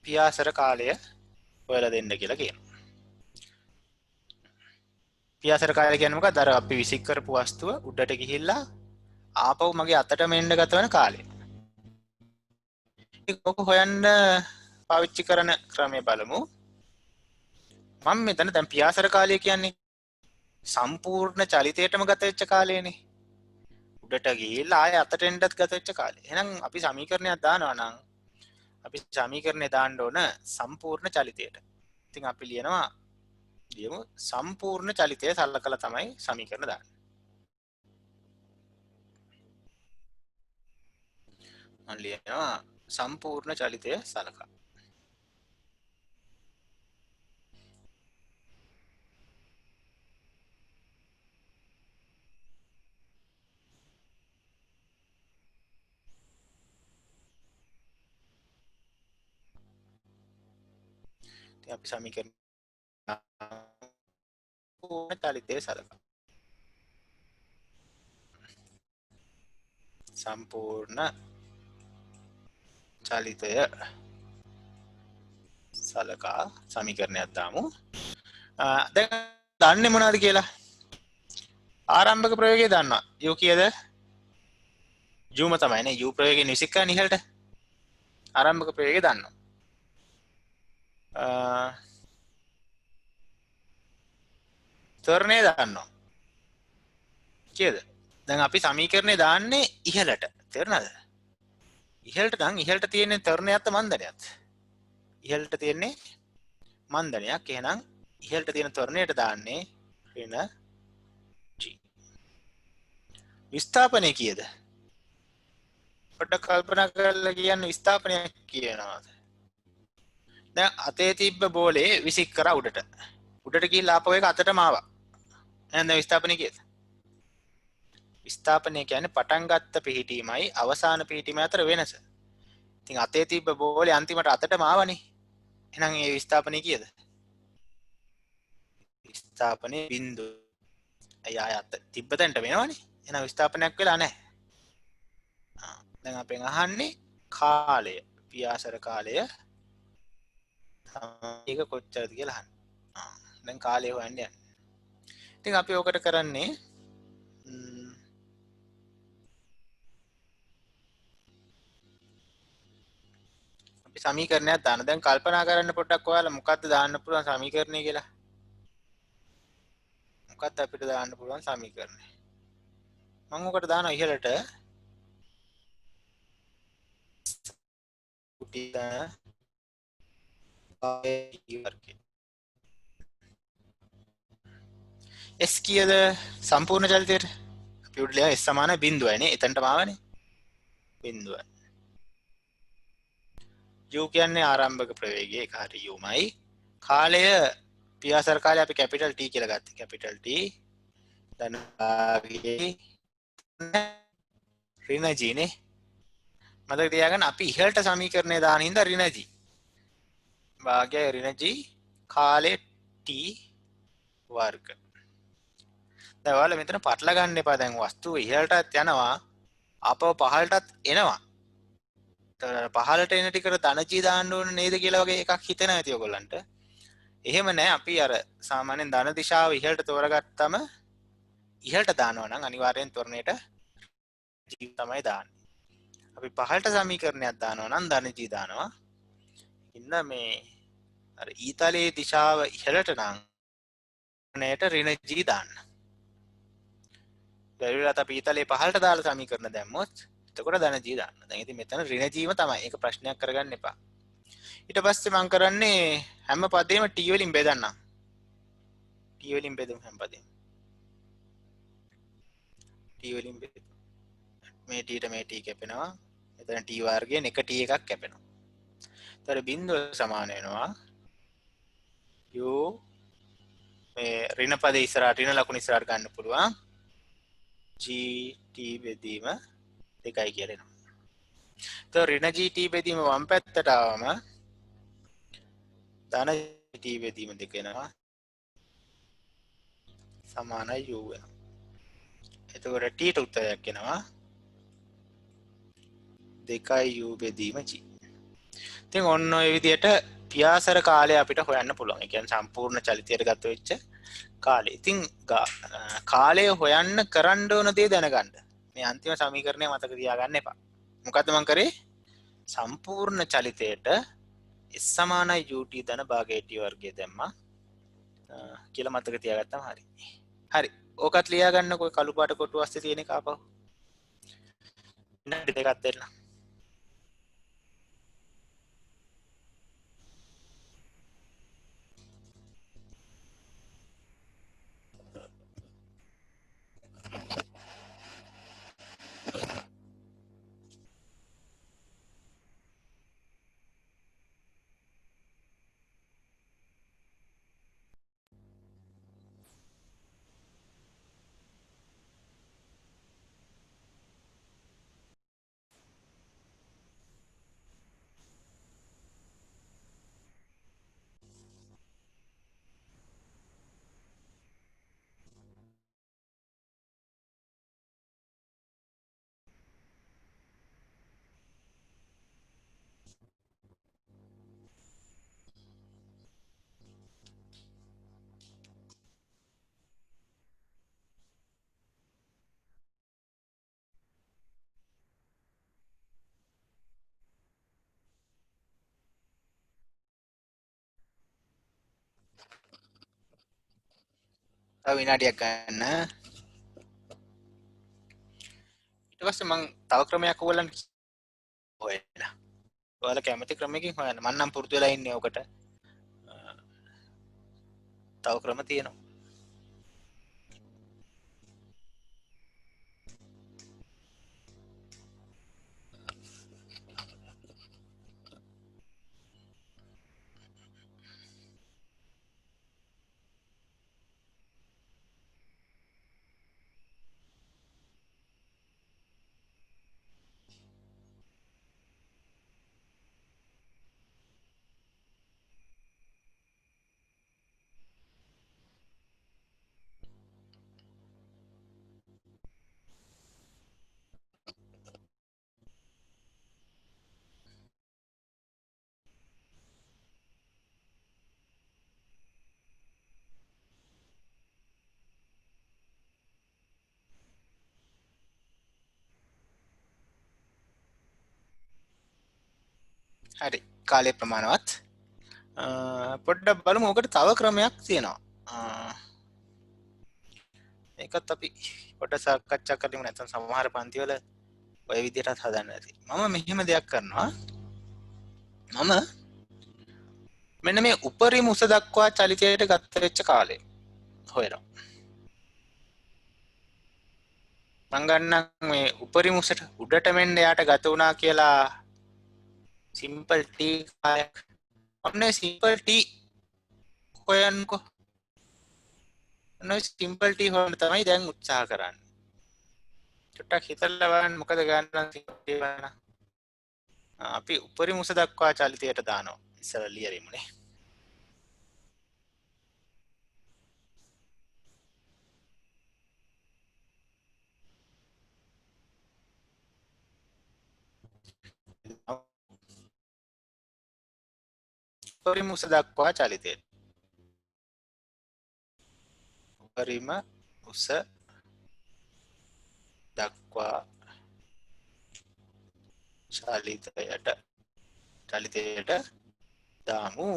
පියාසර කාලය හොයලා දෙන්න කියලා කියනවා. පියාසර කාලය කියන්නේ මොකක්ද? අර අපි විසික් කරපු වස්තුව උඩට ගිහිල්ලා ආපහු මගේ අතට මෙන්න ගත වෙන කාලය. ඒක හොයන්න පාවිච්චි කරන ක්‍රමය බලමු. මම මෙතන දැන් පියාසර කාලය කියන්නේ සම්පූර්ණ චලිතයටම ගත වෙච්ච කාලයනේ. උඩට ගිහිල්ලා ආය අතට එන්නත් ගත වෙච්ච කාලය. එහෙනම් අපි සමීකරණයක් දානවා නම් අපි සමීකරණය දාන්න ඕන සම්පූර්ණ චලිතයට. ඉතින් අපි ලියමු සම්පූර්ණ චලිතය සලකලා තමයි සමීකරණ දාන්නේ. මම ලියනවා සම්පූර්ණ චලිතය සලකා. ඉතින් අපි සමීකරණ සම්පූර්ණ චලිතය සලකා. සම්පූර්ණ චලිතය සලකා සමීකරණයක් දාමු. දැන් දන්නේ මොනවද කියලා? ආරම්භක ප්‍රවේගය දන්නවා. u කීයද? u ම තමයි නේ. u ප්‍රවේගය නිසික කරන ඉහළට. ආරම්භක ප්‍රවේගය දන්නවා. ත්වරණය දන්නවා. කීයද? දැන් අපි සමීකරණය දාන්නේ ඉහළට. තේරුණාද? ඉහළට නම් ඉහළට තියෙන ත්වරණයත් මන්දනයත්. ඉහළට තියෙන්නේ මන්දනයක්. එහෙනම් ඉහළට තියෙන ත්වරණයට දාන්නේ ඍණ g. විස්ථාපනය කීයද? පොඩ්ඩක් කල්පනා කරලා කියන්න විස්ථාපනය කියනවාද? දැන් අතේ තිබ්බ බෝලේ විසික් කරා උඩට. උඩට ගිහිල්ලා ආපහු ඒක අතටම ආවා. එහෙනම් දැන් විස්ථාපනය කීයද? විස්ථාපනය කියන්නේ පටන් ගත්ත පිහිටීමයි අවසාන පිහිටීම අතර වෙනස. ඉතින් අතේ තිබ්බ බෝලේ අන්තිමට අතටම ආවනේ. එහෙනම් ඒ විස්ථාපනය කීයද? විස්ථාපනයේ බිඳුව. අය අත තිබ්බ තැනට වෙනවනේ. එහෙනම් විස්ථාපනයක් වෙලා නැහැ. දැන් අපෙන් අහන්නේ කාලය. පියාසර කාලය ඒක කොච්චරද කියලා අහන්න. දැන් කාලය හොයන්න යන්නේ. ඉතින් අපි ඔකට කරන්නේ අපි සමීකරණයක් දාන. දැන් කල්පනා කරන්න පොඩ්ඩක් ඔයාලා මොකද්ද දාන්න පුළුවන් සමීකරණය කියලා? මොකක්ද අපිට දාන්න පුළුවන් සමීකරණය? මම ඔකට දානවා ඉහළට S කීයද සම්පූර්ණ චලිතයට? අපි උඩ ලියන S සමාන බිඳුවයිනේ. එතනටම ආවනේ. බිඳුවයි. u කියන්නේ ආරම්භක ප්‍රවේගය. ඒක හරි uමයි. කාලය පියාසර කාලය අපි කැපිටල් T කියලා ගත්තා. කැපිටල් T ධනාගේ ඍණ g නේ. මතක තියාගන්න අපි ඉහළට සමීකරණය දාන හින්දා ඍණ g. භාගය ඍණ g කාලය t වර්ග. දැන් ඔයාලා මෙතන පටල ගන්න එපා. දැන් වස්තුව ඉහළටත් යනවා ආපහු පහළටත් එනවා. පහළට එන ටිකට ධන g දාන්න ඕන නේද කියලා වගේ එකක් හිතෙනවා ඇති ඔයගොල්ලන්ට. එහෙම නැහැ. අපි අර සාමාන්‍යයෙන් ධන දිශාව ඉහළට තෝරගත්තම ඉහළට දානවා නම් අනිවාර්යෙන් ත්වරණයට g තමයි දාන්නේ. අපි පහළට සමීකරණයක් දානවා නම් ධන g දානවා. ඉන්න මේ අර ඊතලයේ දිශාව ඉහළට නම් ත්වරණයට ඍණ g දාන්න. බැරිවිලත් අපි ඊතලයේ පහළට දාලා සමීකරණ දැම්මොත් එතකොට ධන g දාන්න. දැන් ඉතින් මෙතන ඍණ gම තමයි. ඒක ප්‍රශ්නයක් කරගන්න එපා. ඊට පස්සේ මම කරන්නේ හැම පදේම t වලින් බෙදන්නම්. t වලින් බෙදමු හැම පදේම. t වලින් බෙදමු. මේ t ට මේ t කැපෙනවා. එතන t වර්ගයෙන් එක t එකක් කැපෙනවා. ඒතර බිඳුව සමාන වෙනවා u මේ ඍණ පදේ ඉස්සරහට ඍණ ලකුණ ඉස්සරහට ගන්න පුළුවන් g t බෙදීම 2යි කියලා එනවා. ඒතර ඍණ g t බෙදීම වම් පැත්තට ආවම ධන t බෙදීම 2 එනවා. සමානයි u වෙනවා. එතකොට t ට උත්තරයක් එනවා 2යි u බෙදීම g. ඉතින් ඔන්න ඔය විදිහට පියාසර කාලය අපිට හොයන්න පුළුවන්. ඒ කියන්නේ සම්පූර්ණ චලිතයට ගත වෙච්ච කාලය. ඉතින් කාලය හොයන්න කරන්න ඕන දේ දැනගන්න. මේ අන්තිම සමීකරණය මතක තියාගන්න එපා. මොකද්ද මම කරේ? සම්පූර්ණ චලිතයට s සමානයි ut ධන භාගය t වර්ගය දැම්මා. කියලා මතක තියාගත්තම හරි. හරි. ඕකත් ලියා ගන්නකො කළු පාට කොටු අස්සේ තියෙන එක ආපහු. විනාඩි දෙකක් දෙන්න. තව විනාඩියක් ගන්න. ඊට පස්සේ මම තව ක්‍රමයක් ඔයගොල්ලන් හොයන්න. ඔයාලා කැමති ක්‍රමයකින් හොයන්න. මම නම් පුරුදු වෙලා ඉන්නේ ඔකට. තව ක්‍රම තියෙනවා. හරි. කාලය ප්‍රමාණවත්. පොඩ්ඩක් බලමු. ඔකට තව ක්‍රමයක් තියෙනවා. ඒකත් අපි පොඩ්ඩක් සාකච්ඡා කරමු. නැත්නම් සමහර පන්ති වල ඔය විදිහටත් හදන්න ඇති. මම මෙහෙම දෙයක් කරනවා. මම මෙන්න මේ උපරිම උස දක්වා චලිතයට ගත වෙච්ච කාලය හොයනවා. මම ගන්නම් මේ උපරිම උසට උඩට මෙන්න යාට ගත වුණා කියලා සිම්පල් t කාලයක්. ඔන්නේ සිම්පල් t හොයන්නකෝ. ඔන්න සිම්පල් t හොයන්න තමයි දැන් උත්සාහ කරන්නේ. චුට්ටක් හිතලා බලන්න මොකද ගන්න තියෙන්නේ. අපි උපරිම උස දක්වා චලිතයට දානවා. ඉස්සර ලියරිමුනේ. උපරිම උස දක්වා චලිතයට. උපරිම උස දක්වා චලිතයට දාමු.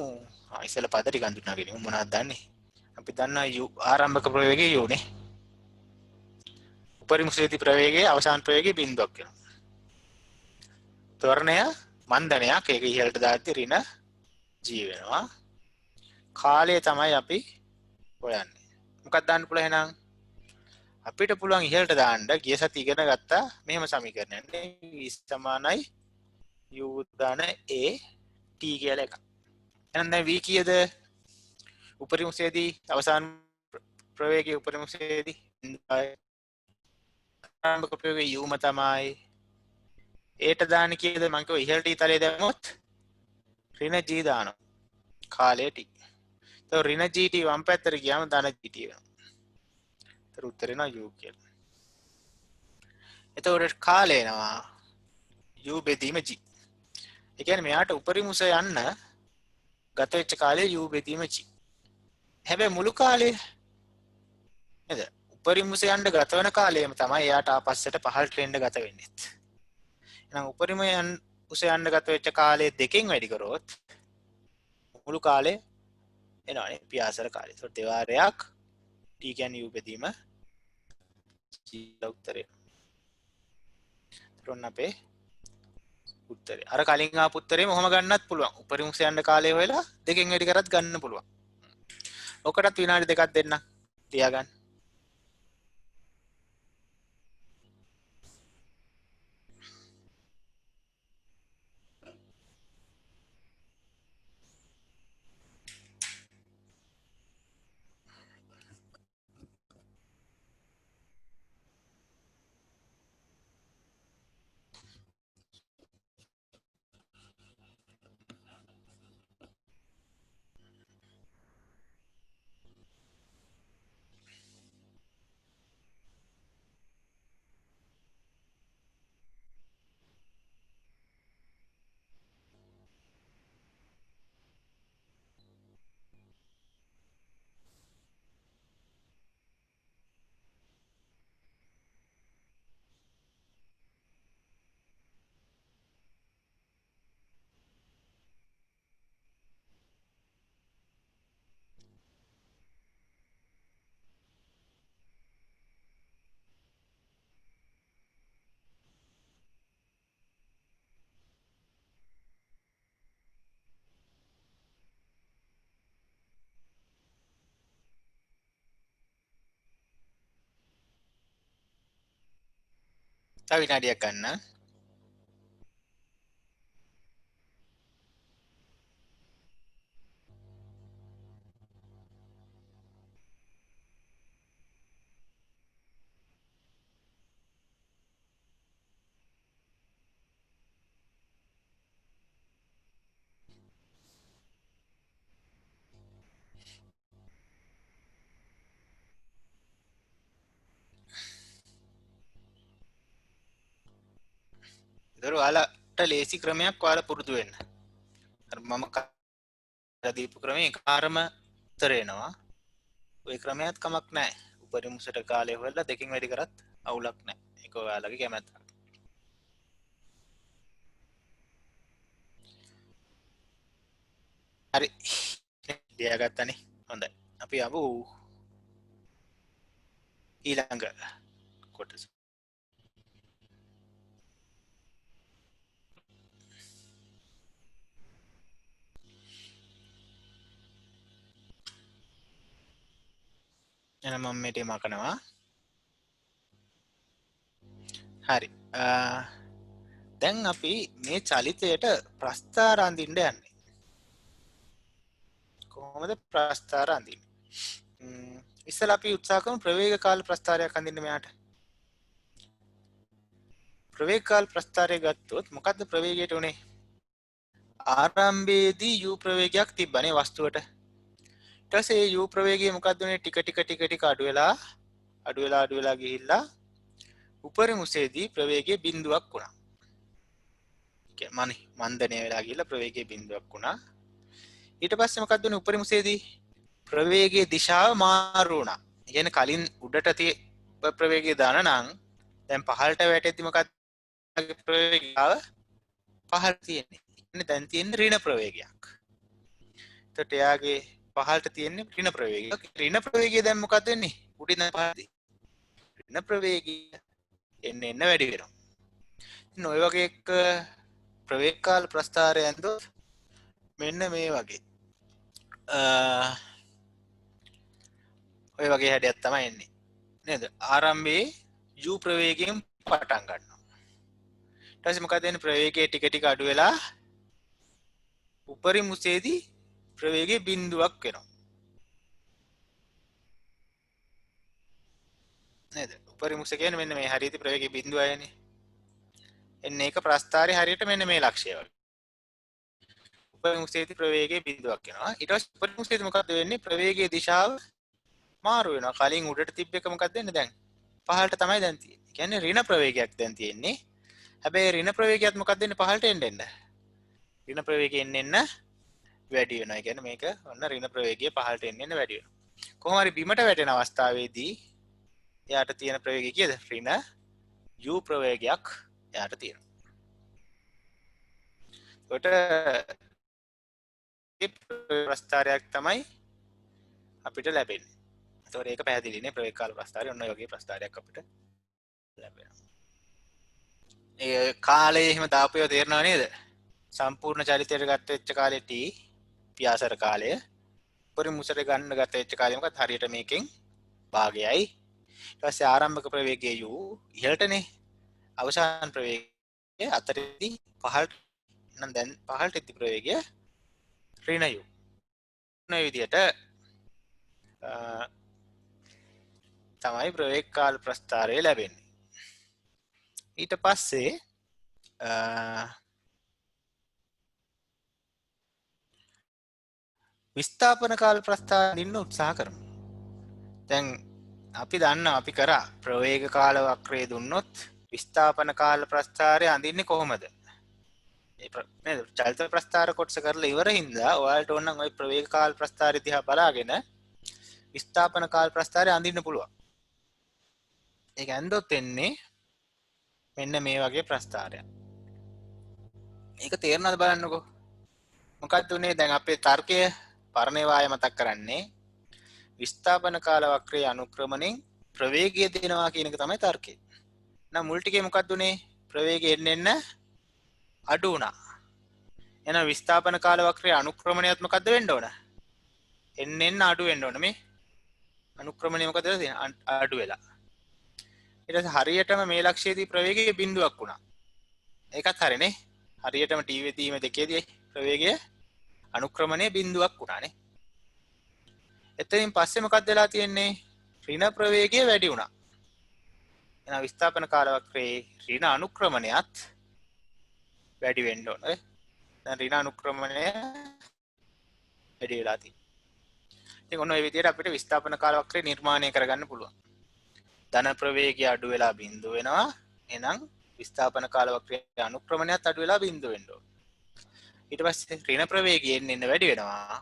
ඉස්සෙල්ලා පද ටික අඳුනා ගනිමු. මොනවද දන්නේ? අපි දන්නා u ආරම්භක ප්‍රවේගය u නේ. උපරිම උසේදී ප්‍රවේගයේ අවසාන ප්‍රවේගයේ බිඳුවක් වෙනවා. ත්වරණය මන්දනයක් ඒක ඉහළට දාද්දී ඍණ g වෙනවා. කාලය තමයි අපි හොයන්නේ. මොකක්ද දාන්න පුළුවන් එහෙනම්? අපිට පුළුවන් ඉහළට දාන්න ගිය සති ඉගෙන ගත්තා මෙහෙම සමීකරණයක් නේ. v සමානයි u දාන a t කියලා එකක්. එහෙනම් දැන් v කීයද? උපරිම උසේදී අවසාන ප්‍රවේගයේ උපරිම උසේදී ආරම්භක ප්‍රවේගයේ u ම තමයි. ඒට දාන්න කීයද? මම කිව්වා ඉහළට ඉතලයේ දැම්මොත් ඍණ g දානවා. කාලය t. ඒතකොට ඍණ gt වම් පැත්තට ගියාම ධන gt වෙනවා. ඒතර උත්තරේ නා u කියලා. එතකොට කාලය එනවා u බෙදීම g. ඒ කියන්නේ මෙයාට උපරිම උස යන්න ගත වෙච්ච කාලය u බෙදීම g. හැබැයි මුළු කාලය නේද? උපරිම උස යන්න ගත වෙන කාලයම තමයි එයාට ආපස්සට පහළට එන්න ගත වෙන්නේ. එහෙනම් උපරිම උස යන්න ගත වෙච්ච කාලය දෙකෙන් වැඩි කරොත් මුළු කාලය එනවනේ පියාසර කාලය. ඒකට දෙවාරයක් t කියන්නේ u බෙදීම g උත්තරේ. ඊට අපේ උත්තරේ. අර කලින් ආපු උත්තරේ මොහොම ගන්නත් පුළුවන්. උපරිම උස යන්න කාලය හොයලා දෙකෙන් වැඩි කරත් ගන්න පුළුවන්. ඔකටත් විනාඩි දෙකක් දෙන්න. තියාගන්න. තව විනාඩියක් ගන්න. ඒතර ඔයාලට ලේසි ක්‍රමයක් ඔයාලා පුරුදු වෙන්න. අර මම දීපු ක්‍රමේ කාර්ම උත්තර එනවා. ওই ක්‍රමයක් කමක් නැහැ. උපරිම උසට කාලය හොයලා දෙකෙන් වැඩි කරත් අවුලක් නැහැ. ඒක ඔයාලගේ කැමැත්ත. හරි. ලියාගත්තනේ. හොඳයි. අපි යමු ඊළඟ කොටස. එහෙනම් මම මේටේ මකනවා. හරි. දැන් අපි මේ චලිතයට ප්‍රස්ථාර අඳින්න යන්නේ. කොහොමද ප්‍රස්ථාර අඳින්නේ? ඉස්සෙල්ලා අපි උත්සාහ කරමු ප්‍රවේග කාල ප්‍රස්ථාරයක් අඳින්න මෙයාට. ප්‍රවේග කාල ප්‍රස්ථාරය ගත්තොත් මොකද්ද ප්‍රවේගයට උනේ? ආරම්භයේදී u ප්‍රවේගයක් තිබ්බනේ වස්තුවට. ඊට පස්සේ u ප්‍රවේගය මොකද්ද උනේ? ටික ටික අඩු වෙලා ගිහිල්ලා උපරිම උසේදී ප්‍රවේගය බිඳුවක් වුණා. මන්දනය වෙලා ගිහිල්ලා ප්‍රවේගයේ බිඳුවක් වුණා. ඊට පස්සේ මොකක්ද උනේ උපරිම උසේදී? ප්‍රවේගයේ දිශාව මාරු වුණා. ඒ කියන්නේ කලින් උඩට තිය ප්‍රවේගය දාන නම් දැන් පහළට වැටෙද්දි මොකක්ද ප්‍රවේගය පහළ තියෙන්නේ. ඉන්නේ දැන් තියෙන්නේ ඍණ ප්‍රවේගයක්. එතකොට එයාගේ පහළට තියෙන්නේ ඍණ ප්‍රවේගයක්. ඍණ ප්‍රවේගය දැන් මොකක්ද වෙන්නේ? උඩින් පහළදී. ඍණ ප්‍රවේගය එන්න වැඩි වෙනවා. ඉතින් ඔය වගේ එක ප්‍රවේග කාල ප්‍රස්ථාරය ඇඳොත් මෙන්න මේ වගේ ඔය වගේ හැඩයක් තමයි එන්නේ නේද? ආරම්භයේ u ප්‍රවේගයෙන් පටන් ගන්නවා. ඊට පස්සේ මොකද වෙන්නේ? ප්‍රවේගය ටික ටික අඩු වෙලා උපරිම උසේදී ප්‍රවේගයේ බිඳුවක් වෙනවා. නේද? උපරිම උස කියන්නේ මෙන්න මේ හරියට ප්‍රවේගයේ බිඳුවයනේ. එන්නේ ඒක ප්‍රස්ථාරයේ හරියට මෙන්න මේ ලක්ෂය වගේ. උපරිම උසේදී ප්‍රවේගයේ බිඳුවක් වෙනවා. ඊට පස්සේ උපරිම උසේදී මොකද වෙන්නේ? ප්‍රවේගයේ දිශාව මාරු වෙනවා. කලින් උඩට තිබ්බ එක මොකක්ද වෙන්නේ දැන්? පහළට තමයි දැන් තියෙන්නේ. ඒ කියන්නේ ඍණ ප්‍රවේගයක් දැන් තියෙන්නේ. හැබැයි ඍණ ප්‍රවේගයත් මොකක්ද වෙන්නේ? පහළට එන්න. ඍණ ප්‍රවේගය එන්න වැඩි වෙනවා. ඒ කියන්නේ මේක ඔන්න ඍණ ප්‍රවේගය පහළට එන්න වැඩි වෙනවා. කොහොම හරි බිමට වැටෙන අවස්ථාවේදී එයාට තියෙන ප්‍රවේගය කීයද? ඍණ u ප්‍රවේගයක් එයාට තියෙනවා. ඒකට ප්‍රස්ථාරයක් තමයි අපිට ලැබෙන්නේ. ඒතකොට ඒක පැහැදිලිනේ ප්‍රවේග කාල ප්‍රස්ථාරය ඔන්න ඔය වගේ ප්‍රස්ථාරයක් අපිට ලැබෙනවා. ඒ කාලේ එහෙම දාපුව තේරෙනව නේද? සම්පූර්ණ චලිතයට ගත වෙච්ච කාලේ t පියාසර කාලය. උපරිම උසට ගන්න ගත වෙච්ච කාලේ මොකක්ද? හරියට මේකෙන් භාගයයි. ඊට පස්සේ ආරම්භක ප්‍රවේගය u ඉහළටනේ. අවසාන ප්‍රවේගය අතරදී පහළට නම් දැන් පහළට ඉති ප්‍රවේගය ඍණ u. මේ විදිහට තමයි ප්‍රවේග කාල ප්‍රස්ථාරය ලැබෙන්නේ. ඊට පස්සේ විස්ථාපන කාල ප්‍රස්ථාරය ඉන්න උත්සාහ කරමු. දැන් අපි දන්නවා අපි කරා ප්‍රවේග කාල වක්‍රය දුන්නොත් විස්ථාපන කාල ප්‍රස්ථාරය අඳින්නේ කොහොමද? මේ චලිත ප්‍රස්ථාර කොටස කරලා ඉවර හින්දා ඔයාලට ඕන නම් ওই ප්‍රවේග කාල ප්‍රස්ථාරය දිහා බලාගෙන විස්ථාපන කාල ප්‍රස්ථාරය අඳින්න පුළුවන්. ඒක ඇඳොත් එන්නේ මෙන්න මේ වගේ ප්‍රස්ථාරයක්. මේක තේරෙනවද බලන්නකෝ. මොකක්ද උනේ දැන් අපේ තර්කය පරණේවාය මතක් කරන්නේ විස්ථාපන කාල වක්‍රයේ අනුක්‍රමණයෙන් ප්‍රවේගය දෙනවා කියන එක තමයි තර්කය. එහෙනම් මුල් ටිකේ මොකක්ද උනේ? ප්‍රවේගය එන්න අඩු වුණා. එහෙනම් විස්ථාපන කාල වක්‍රයේ අනුක්‍රමණයත් මොකද්ද වෙන්න ඕන? එන්න අඩු වෙන්න ඕන. මේ අනුක්‍රමණය මොකද වෙන්නේ? අඩු වෙලා. ඊට පස්සේ හරියටම මේ ලක්ෂයේදී ප්‍රවේගයේ බිඳුවක් වුණා. ඒකත් හරිනේ. හරියටම t දෙකේදී ප්‍රවේගය අනුක්‍රමණය බිඳුවක් වුණානේ. එතනින් පස්සේ මොකක්ද වෙලා තියෙන්නේ? ඍණ ප්‍රවේගය වැඩි වුණා. එහෙනම් විස්ථාපන කාල වක්‍රයේ ඍණ අනුක්‍රමණයත් වැඩි වෙන්න ඕන. දැන් ඍණ අනුක්‍රමණය වැඩි වෙලා තියෙනවා. ඉතින් ඔන්න ඔය විදිහට අපිට විස්ථාපන කාල වක්‍රය නිර්මාණය කරගන්න පුළුවන්. ධන ප්‍රවේගය අඩු වෙලා බිඳුව වෙනවා. එහෙනම් විස්ථාපන කාල වක්‍රයේ අනුක්‍රමණයත් අඩු වෙලා බිඳුව වෙන්න ඕන. ඊට පස්සේ ඍණ ප්‍රවේගය එන්න වැඩි වෙනවා.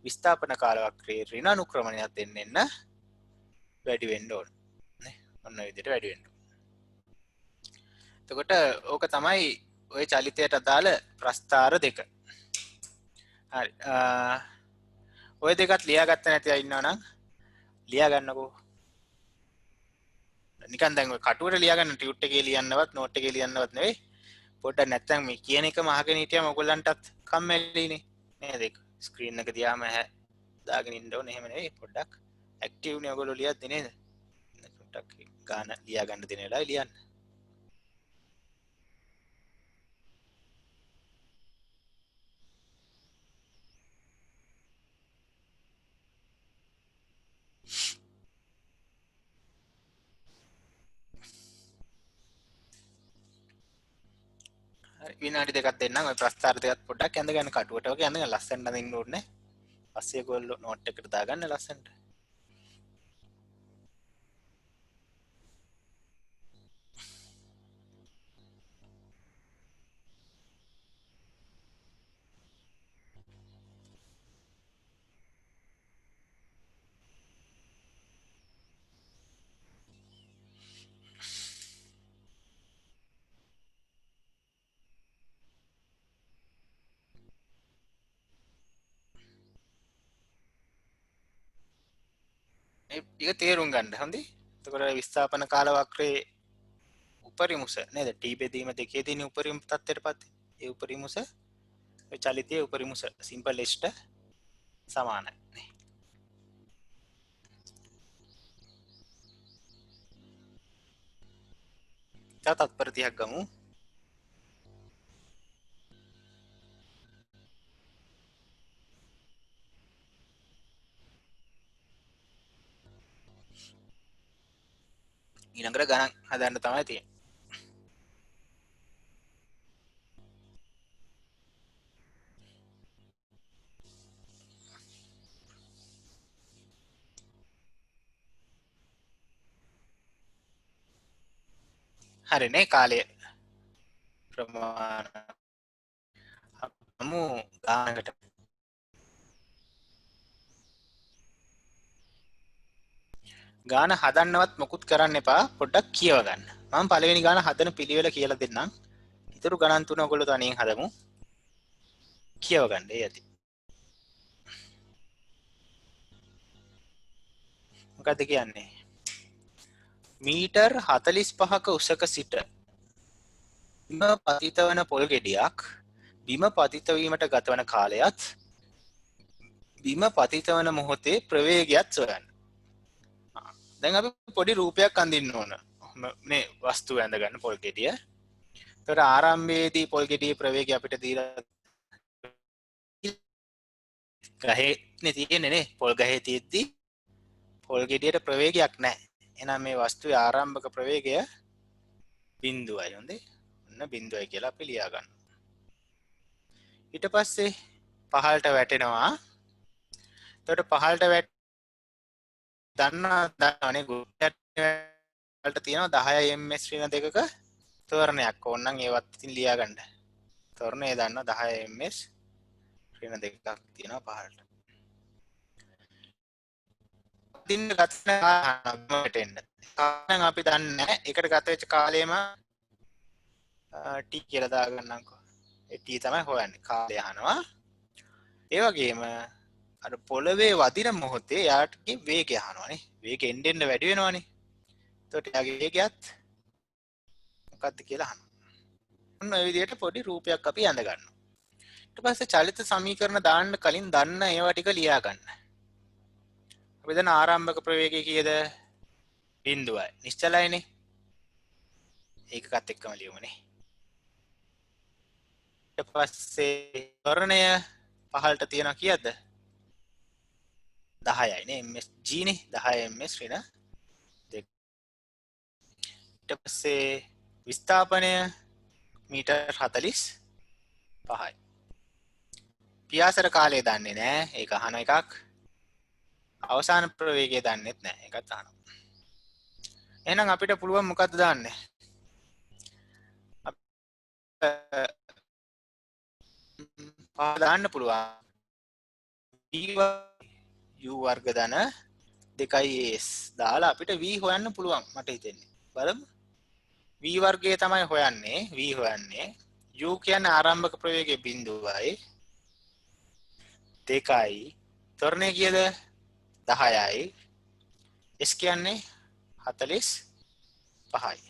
විස්ථාපන කාල වක්‍රයේ ඍණ අනුක්‍රමණයත් එන්න වැඩි වෙන්න ඕන. නේ? ඔන්න ඔය විදිහට වැඩි වෙන්න ඕන. එතකොට ඕක තමයි ඔය චලිතයට අදාළ ප්‍රස්ථාර දෙක. හරි. ඔය දෙකත් ලියාගත්ත නැති අය ඉන්නවා නම් ලියා ගන්නකෝ. නිකන් දැන් ඔය කටුවට ලියාගන්න ටියුට් එකේ ලියන්නවත් නෝට් එකේ ලියන්නවත් නෙවෙයි. පොඩ්ඩක් නැත්තම් මේ කියන එකම අහගෙන හිටියම ඔයගොල්ලන්ටත් කම්මැලිනේ. නේද? ස්ක්‍රීන් එක දිහාම දාගෙන ඉන්න ඕනේ. එහෙම නෙවෙයි. පොඩ්ඩක් ඇක්ටිව් නේ ඔයගොල්ලෝ ලියද්දි නේද? පොඩ්ඩක් ගාන ලියා ගන්න දෙන වෙලාවයි ලියන්න. හරි විනාඩි දෙකක් දෙන්නම් ඔය ප්‍රස්තාර දෙකත් පොඩ්ඩක් ඇඳගෙන කටුවට වගේ ඇඳගෙන ලස්සනට අඳින්න ඕනේ. පස්සේ ඔයගොල්ලෝ නෝට් එකට දාගන්න ලස්සනට. මේක තේරුම් ගන්න හොඳයි. එතකොට විස්ථාපන කාල වක්‍රයේ උපරිමුස නේද? ටී බෙදීම දෙකේ තියෙන උපරිම තත්ත්වයටපත්. ඒ උපරිමුස ඔය චලිතයේ උපරිමුස සිම්පලෙස්ට සමානයි. තව තත්පර 30ක් ගමු. ඊළඟට ගණන් හදන්න තමයි තියෙන්නේ. හරිනේ කාලය ප්‍රමාණ අමු ගානකට ගාන හදන්නවත් මොකුත් කරන්න එපා පොඩ්ඩක් කියව ගන්න. මම පළවෙනි ගාන හදන පිළිවෙල කියලා දෙන්නම්. ඊටු ගණන් තුන ඔයගොල්ලෝ තනියෙන් හදමු. කියව ගන්න ඒ ඇති. මොකද්ද කියන්නේ? මීටර් 45ක උසක සිට බිම පතිත වන පොල් ගෙඩියක් බිම පතිත වීමට ගතවන කාලයත් බිම පතිත වන මොහොතේ ප්‍රවේගයත් සොයන්න. දැන් අපි පොඩි රූපයක් අඳින්න ඕන. මේ වස්තුව ඇඳ ගන්න පොල් ගෙඩිය. ඒතර ආරම්භයේදී පොල් ගෙඩියේ ප්‍රවේගය අපිට දීලා ගහේ නේ තියෙන්නේ නේ. පොල් ගහේ තියෙද්දි පොල් ගෙඩියට ප්‍රවේගයක් නැහැ. එහෙනම් මේ වස්තුවේ ආරම්භක ප්‍රවේගය බිඳුවයි. හොඳේ. ඔන්න බිඳුවයි කියලා අපි ලියා ගන්න. ඊට පස්සේ පහළට වැටෙනවා. එතකොට පහළට දන්නවනේ ගුට්ටට තියෙනවා 10 ms ඍණ දෙකක තෝරණයක්. ඕනනම් ඒවත් ඉතින් ලියා ගන්න. තෝරණේ දන්නවා 10 ms ඍණ දෙකක් තියෙනවා පහළට. දින්න ගතට එන්න. කාලෙන් අපි දන්නේ නැහැ. ඒකට ගත වෙච්ච කාලෙම t කියලා දාගන්නම්කෝ. ඒ t තමයි හොයන්නේ. කාලය අහනවා. ඒ වගේම අර පොළවේ වදින මොහොතේ යාටගේ වේගය අහනවානේ. වේගෙ එන්න එන්න වැඩි වෙනවානේ. එතකොට යාගේ වේගයත් මොකක්ද කියලා අහනවා. ඔන්න ඔය විදිහට පොඩි රූපයක් අපි අඳ ගන්නවා. ඊට පස්සේ චලිත සමීකරණ දාන්න කලින් දන්න ඒවා ටික ලියා ගන්න. අපි දැන් ආරම්භක ප්‍රවේගය කීයද? බිඳුවයි. නිශ්චලයිනේ. ඒකකත් එක්කම ලියමුනේ. ඊට පස්සේ ත්වරණය පහළට තියනවා කීයද? 10යි නේ. ms g නේ 10 ms ඍණ දෙක. ඊට පස්සේ විස්ථාපනය මීටර් 45යි. පියාසර කාලය දන්නේ නැහැ. ඒක අහන එකක්. අවසාන ප්‍රවේගය දන්නෙත් නැහැ. ඒකත් අහනවා. එහෙනම් අපිට පුළුවන් මොකද්ද දාන්න? දාන්න පුළුවන් u වර්ග ධන 2s දාලා අපිට v හොයන්න පුළුවන් මට හිතෙන්නේ. බලමු. v වර්ගය තමයි හොයන්නේ. v හොයන්නේ u කියන්නේ ආරම්භක ප්‍රවේගයේ බිඳුවයි 2යි. ත්වරණය කීයද? 10යි. s කියන්නේ 45යි.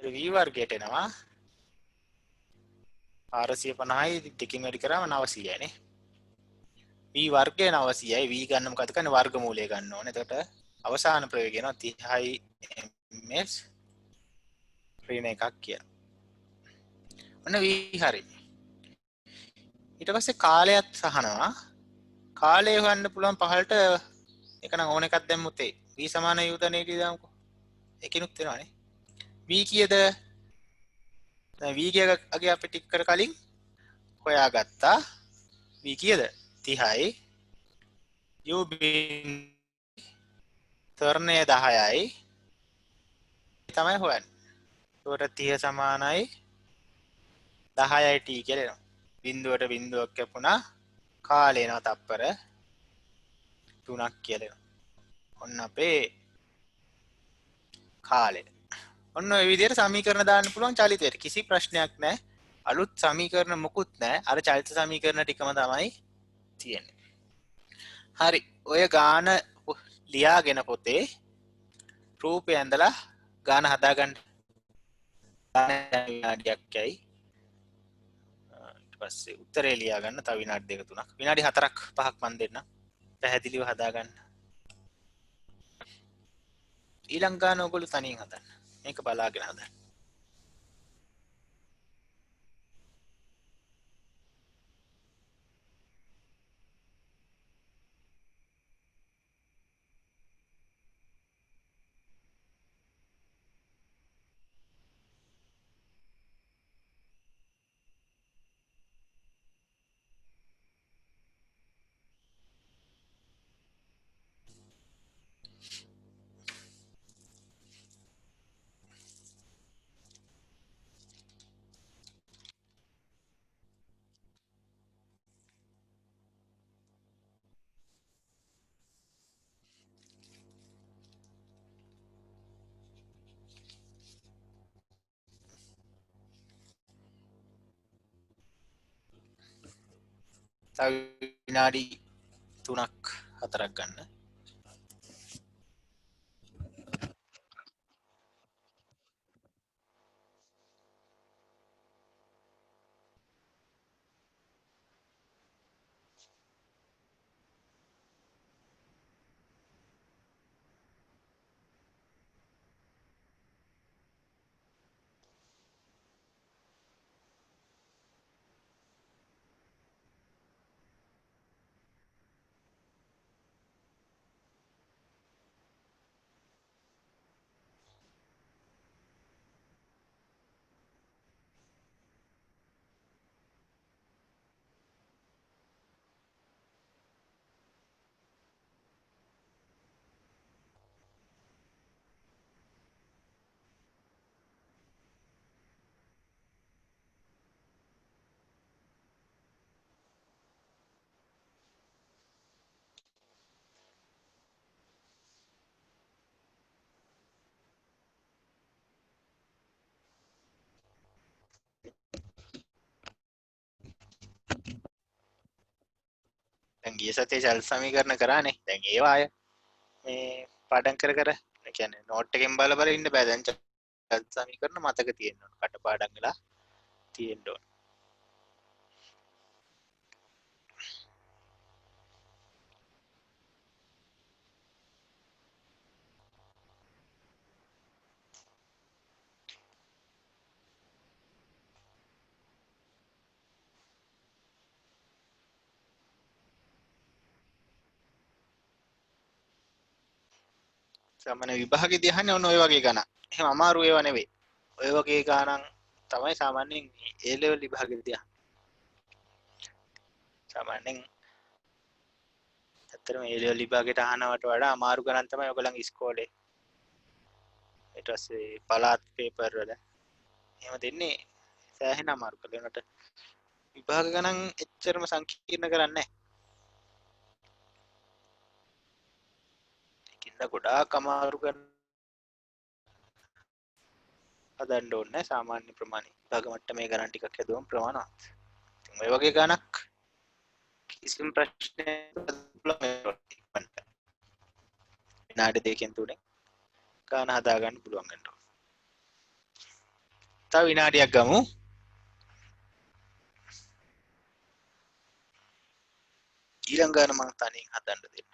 v වර්ගයට එනවා 450යි දෙකකින් වැඩි කරාම 900යි නේ. v වර්ගය 900යි. v ගන්න මොකද කරන්නේ? වර්ගමූලය ගන්න ඕනේ. එතකොට අවසාන ප්‍රවේගය එනවා 30යි ms ඍණ එකක් කියලා. ඔන්න v හරි. ඊට පස්සේ කාලයත් අහනවා. කාලය හොයන්න පුළුවන් පහළට එක නම් ඕන එකක් දැම්මුත් ඒ v සමාන u ධනයේදී දාමුකෝ. ඒකිනුත් වෙනවානේ. v කීයද? වීගය අගේ අපි ටික් කර කලින් හොයාගත්තා වී කියද 30යි u තරණය 10යි තමයි හොයන්නේ. ඒකට 30 සමානයි 10යි t කියලා එනවා. බිඳුවට බිඳුවක් කැපුණා කාලය එනවා තප්පර 3ක් කියලා එනවා. ඔන්න අපේ කාලය. ඔන්න ඔය විදිහට සමීකරණ දාන්න පුළුවන් චලිතයට. කිසි ප්‍රශ්නයක් නැහැ. අලුත් සමීකරණ මොකුත් නැහැ. අර චලිත සමීකරණ ටිකම තමයි තියෙන්නේ. හරි. ඔය ගාන ලියාගෙන පොතේ රූපය ඇඳලා ගාන හදාගන්න. විනාඩියක් යයි. ඊට පස්සේ උත්තරේ ලියා ගන්න තව විනාඩි දෙක තුනක්. විනාඩි 4ක් 5ක් මන් දෙන්න. පැහැදිලිව හදාගන්න. ඊළඟ ගාන ඔයගොල්ලෝ තනියෙන් හදන්න. මේක බලාගෙන හදන්න. තව විනාඩි 3ක් 4ක් ගන්න. දැන් ගිය සතියේ චල සමීකරණ කරානේ. දැන් ඒවා අය මේ පාඩම් කර කර ඒ කියන්නේ නෝට් එකෙන් බල බල ඉන්න බෑ. දැන් චල සමීකරණ මතක තියෙන්න ඕන. කටපාඩම් වෙලා තියෙන්න ඕන. සාමාන්‍ය විභාගෙදී අහන්නේ ඔන්න ඔය වගේ ගණන්. එහෙම අමාරු ඒවා නෙවෙයි. ඔය වගේ ගණන් තමයි සාමාන්‍යයෙන් A level විභාගෙදී අහන්නේ. සාමාන්‍යයෙන් ඇත්තටම A level විභාගෙට අහනවට වඩා අමාරු ගණන් තමයි ඔයගොල්ලන්ගේ ඉස්කෝලේ. ඊට පස්සේ පළාත් පේපර් වල එහෙම දෙන්නේ සෑහෙන අමාරු කරලා විභාග ගණන් එච්චරම සංකීර්ණ කරන්නේ නැහැ. ඒකින්ද ගොඩාක් අමාරු කරන හදන්න ඕනේ සාමාන්‍ය ප්‍රමාණය. විභාග මට්ටමේ ගණන් ටිකක් හදුවම ප්‍රමාණවත්. ඉතින් ඔය වගේ ගණක් කිසිම ප්‍රශ්නයක් විනාඩි දෙකකින් තුනේ ගාන හදා ගන්න පුළුවන් වෙනවා. තව විනාඩියක් ගමු. ඊළඟ ගාන මම තනියෙන් හදන්න දෙන්න.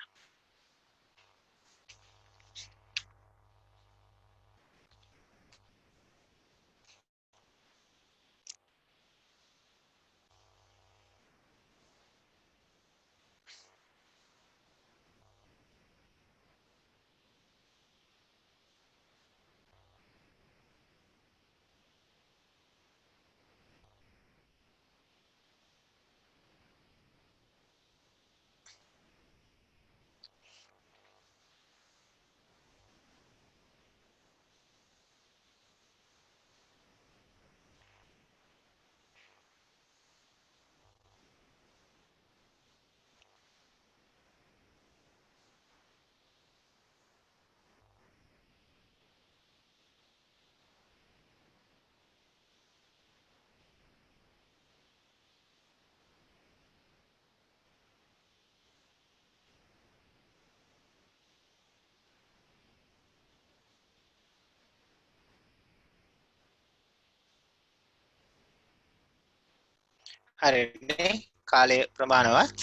හරිනේ කාලය ප්‍රමාණවත්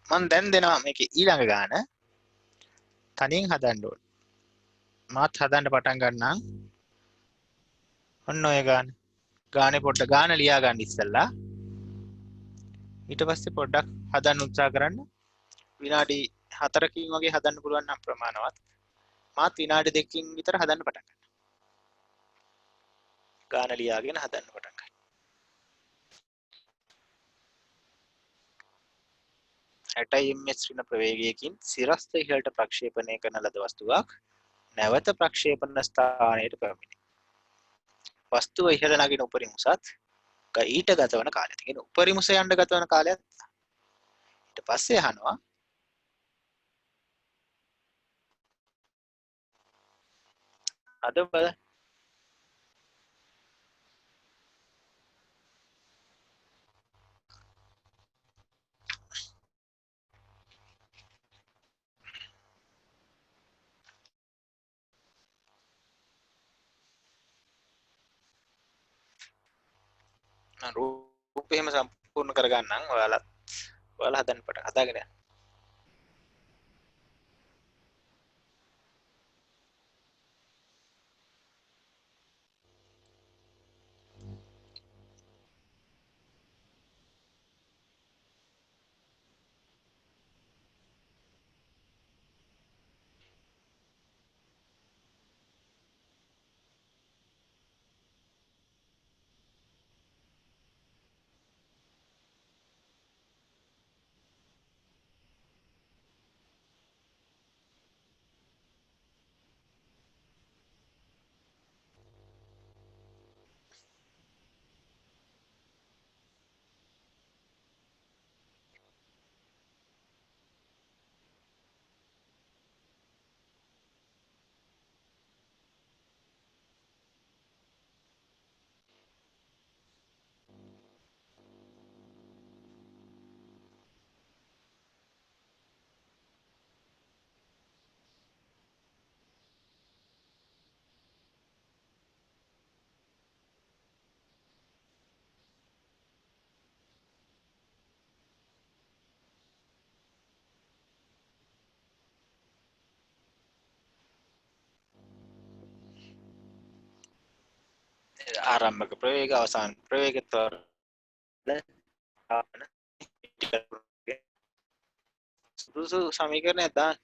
මම දැන් දෙනවා මේකේ ඊළඟ ගාන තනියෙන් හදන්න ඕන මාත් හදන්න පටන් ගන්නම් ඔන්න ඔය ගානේ පොඩ්ඩ ගාන ලියා ගන්න ඉස්සෙල්ලා ඊට පස්සේ පොඩ්ඩක් හදන්න උත්සාහ කරන්න විනාඩි 4කින් වගේ හදන්න පුළුවන් නම් ප්‍රමාණවත් මාත් විනාඩි 2කින් විතර හදන්න පටන් ගන්නවා ගාන ලියාගෙන හදන්න පටන් ගන්නවා ඇටයිම්ස් ඍණ ප්‍රවේගයකින් සිරස්ත ඉහළට ප්‍රක්ෂේපණය කරන ලද වස්තුවක් නැවත ප්‍රක්ෂේපණ ස්ථානයට පැමිණේ. වස්තුව ඉහළ නගින උපරිම උසත් ඊට ගත වන කාලය. කියන්නේ උපරිම උස යන්න ගත වන කාලයත් ඊට පස්සේ අහනවා අද බල රූපේම සම්පූර්ණ කරගන්නම් ඔයාලා හදන්න පටන් හදාගෙන යන්න. ආරම්භක ප්‍රවේග අවසාන ප්‍රවේග තොර සුදුසු සමීකරණයක් දාන්න.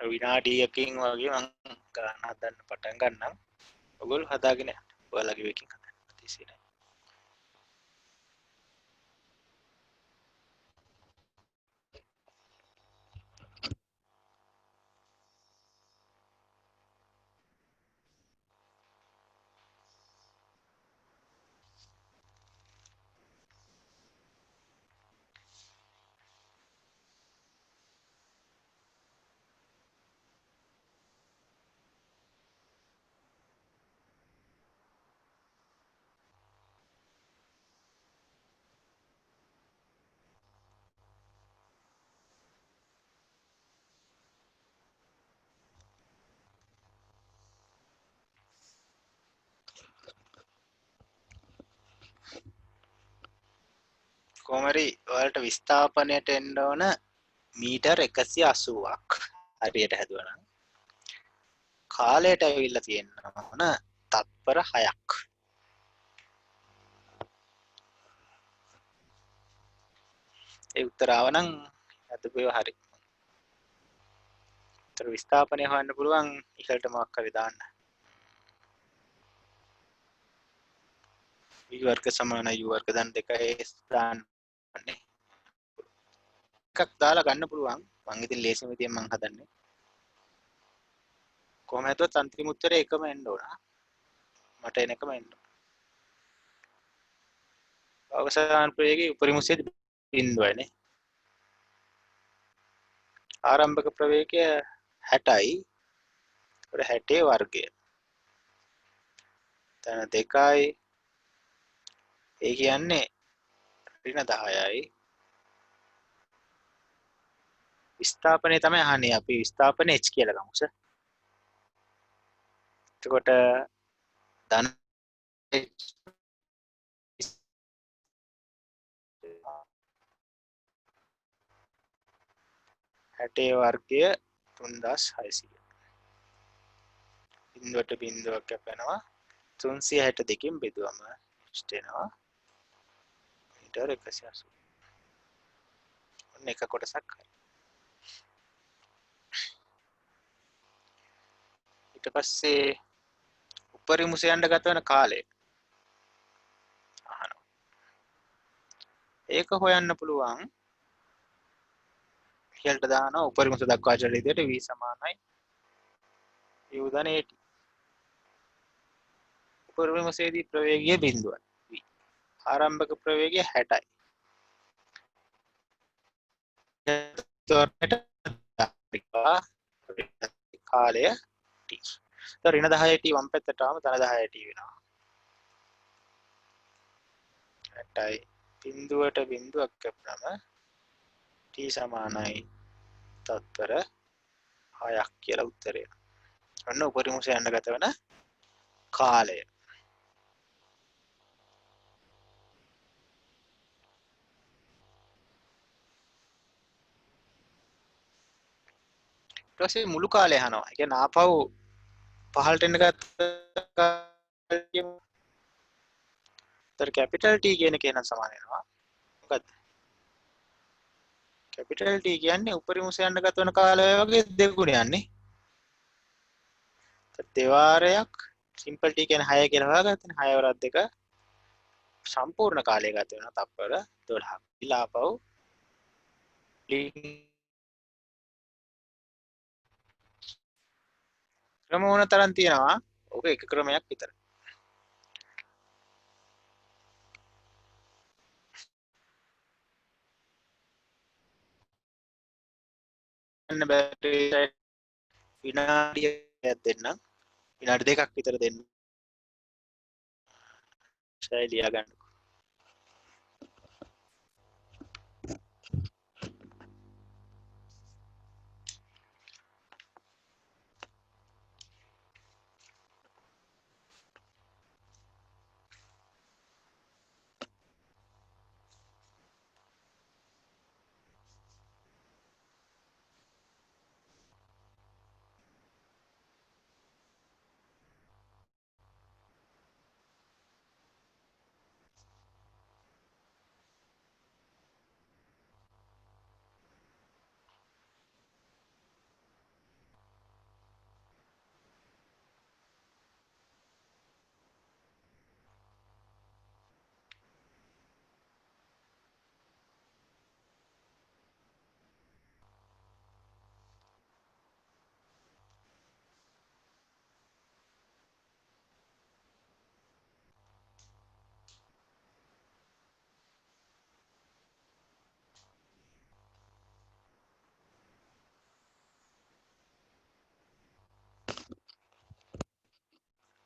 විනාඩියකින් වගේ මම ගාන හදන්න පටන් ගන්නම්. ඔයගොල්ලෝ හදාගෙන යන්න. ඔයාලගේ එකකින් හදන්න. තිසින. කොහමරි ඔයාලට විස්ථාපනයට එන්න ඕන මීටර් 180ක් හරියට හැදුවනම් කාලයට ඇවිල්ලා තියෙනවා ඕන තත්පර 6ක්. ඒ උත්තර ආවනම් අතපේව හරි. උත්තර විස්ථාපනය හොයන්න පුළුවන් ඉහළට මොකක් හරි දාන්න. v වර්ග සමාන u වර්ග දාන්න දෙකයි දාන්න ඕනේ. එකක් දාලා ගන්න පුළුවන්. මම ඉතින් ලේසිම විදියෙන් මම හදන්නේ. කොහොම හිතුවත් අන්තිම උත්තරේ එකම එන්න ඕන. මට එන එකම එන්න ඕන. අවසාන ප්‍රවේගයේ උපරිම උසය බිඳුවයිනේ. ආරම්භක ප්‍රවේගය 60යි. ඒකට 60 වර්ගය. තන 2යි. ඒ කියන්නේ ඍණ 10යි. විස්ථාපනය තමයි අහන්නේ. අපි විස්ථාපන h කියලා ගමුස. එතකොට ධන හැටේ වර්ගය 3600. බිඳුවට බිඳුවක් කැපෙනවා 362කින් බෙදුවම ඉෂ්ට වෙනවා මීටර 180. ඔන්න එක කොටසක් හරි. ඊට පස්සේ උපරිම උස යන්න ගත වෙන කාලය අහනවා. ඒක හොයන්න පුළුවන් ඉහළට දානවා උපරිම උස දක්වා චල විදියට v සමානයි u ධන at. උපරිම උසේදී ප්‍රවේගය බිඳුවයි v. ආරම්භක ප්‍රවේගය 60යි. කාලය t. ඍණ 10 t වම් පැත්තට ආවම ධන 10 t වෙනවා. 60යි. බිඳුවට බිඳුවක් කැපුනම t සමානයි තත්පර 6ක් කියලා උත්තරය. ඔන්න උපරිම උස යන්න ගත වෙන කාලය. ඊට පස්සේ මුළු කාලය අහනවා. ඒ කියන්නේ ආපහු පහළට එන්න ගත්ත තර කැපිටල් T කියන එක නම් සමාන වෙනවා. මොකද්ද? කැපිටල් T කියන්නේ උපරිම උස යන්න ගත වෙන කාලය වගේ දෙගුණයක් නේ. දෙවාරයක් සිම්පල් T කියන්නේ 6 කියලා හොයාගත්තනේ. 6 වරක් 2 සම්පූර්ණ කාලය ගත වෙනවා තත්පර 12ක්. ඊළාපව් ක්‍රම ඕන තරම් තියෙනවා. ඔක එක ක්‍රමයක් විතරයි. යන්න බැරි විනාඩියක් දෙන්නම්. විනාඩි දෙකක් විතර දෙන්න. ශෛලිය ගන්න.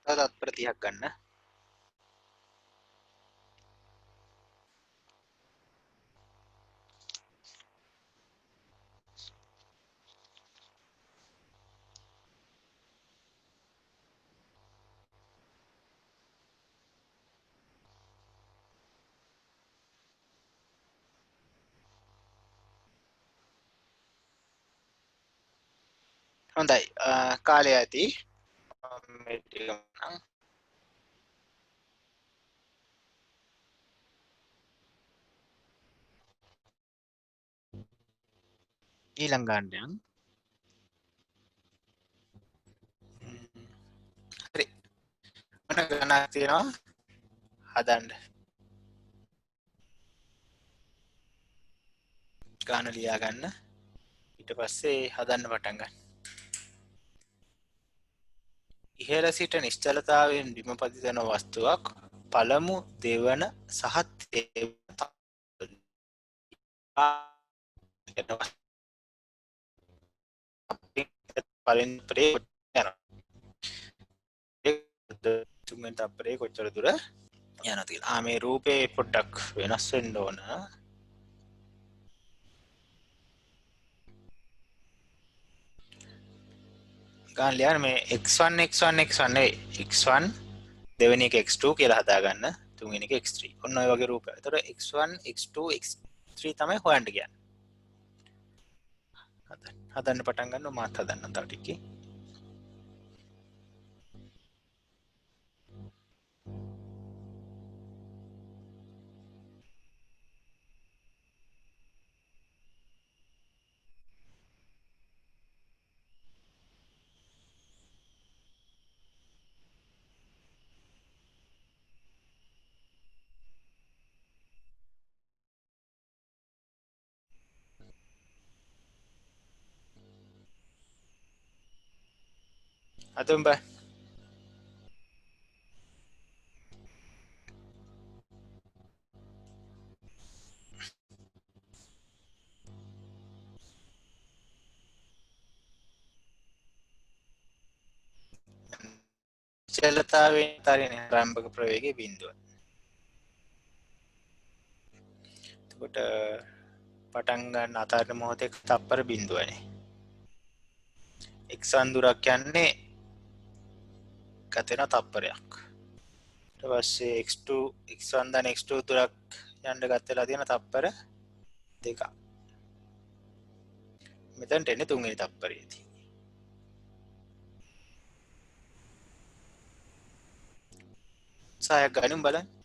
තවත් ප්‍රතිහක් ගන්න. හොඳයි කාලය ඇති ඊළඟ ගාණ්ඩයන් හරි මොන ගණනක් තියෙනවා හදන්න ගාන ලියා ගන්න ඊට පස්සේ හදන්න පටන් ගන්න ඉහළ සිට නිශ්චලතාවයෙන් බිම පතිතන වස්තුවක් පළමු දෙවන සහ පලෙන් ප්‍රේ යන තුන්වෙනි තප්පරේ කොච්චර දුර යනවද කියලා. මේ රූපේ පොඩ්ඩක් වෙනස් වෙන්න ඕන. ගන්න ලියන්න මේ x1 x1 x1 නෙවෙයි x1 දෙවෙනි එක x2 කියලා හදාගන්න තුන්වෙනි එක x3. ඔන්න ඔය වගේ රූපයක්. ඒතකොට x1 x2 x3 තමයි හොයන්න කියන්නේ. හදන්න පටන් ගන්න මාත් හදන්න තව ටිකකින්. අතුම් බෑ චලතාවෙන් තරින ආරම්භක ප්‍රවේගයේ බිඳුව. එතකොට පටන් ගන්න අතරන මොහොතේ තප්පර බිඳුවනේ. x1 දුරක් යන්නේ ගත වෙන තප්පරයක්. ඊට පස්සේ x2 x1 දැන් x2 දුරක් යන්න ගත වෙලා තියෙන තප්පර දෙකක්. මෙතනට එන්නේ තුන්වෙනි තප්පරයේදී. සායක් ගනිමු බලන්න.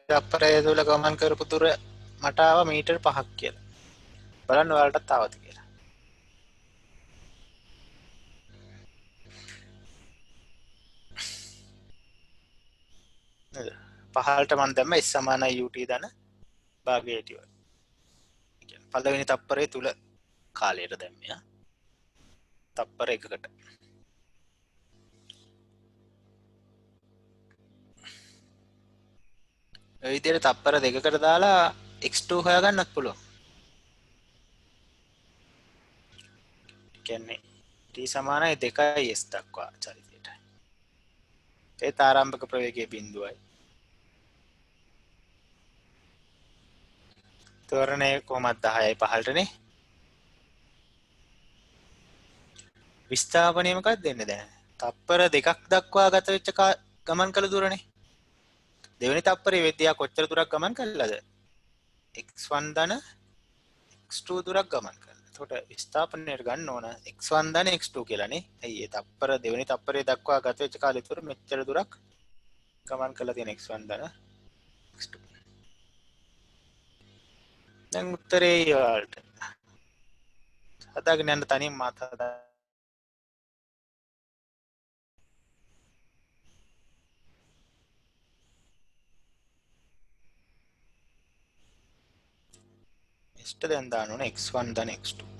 තප්පරය තුල ගමන් කරපු දුර මට ආවා මීටර් 5ක් කියලා. බලන්න ඔයාලටත් ආවද කියලා. නේද? පහළට මම දැම්ම s සමානයි ut ධන භාගයේ ටි. කියන්නේ පළවෙනි තප්පරය තුල කාලයට දැම්මේ. තප්පර එකකට. ඔය විදිහට තප්පර දෙකකට දාලා x2 හොයාගන්නත් පුළුවන්. කියන්නේ t සමානයි 2 s දක්වා චලිතයට. ඒ ආරම්භක ප්‍රවේගයේ බිඳුවයි. තොරණය කොහොමද 10යි 15ටනේ. විස්ථාපනය මොකක්ද දෙන්නේ දැන්? තප්පර දෙකක් දක්වා ගත වෙච්ච ගමන් කළ දුරනේ. දෙවෙනි තප්පරේ වෙද්දියා කොච්චර දුරක් ගමන් කළාද? x1 ධන x2 දුරක් ගමන් කළා. එතකොට ස්ථාපනයට ගන්න ඕන x1 ධන x2 කියලානේ. ඇයි ඒ තප්පර දෙවෙනි තප්පරේ දක්වා ගත වෙච්ච කාලය තුර මෙච්චර දුරක් ගමන් කරලා තියෙන x1 ධන x2. දැන් උත්තරේ ඊළාට හදාගෙන යන්න තනියම මාත හදා ඉෂ්ට දැන් දාන්න ඕන x1 ධන x2.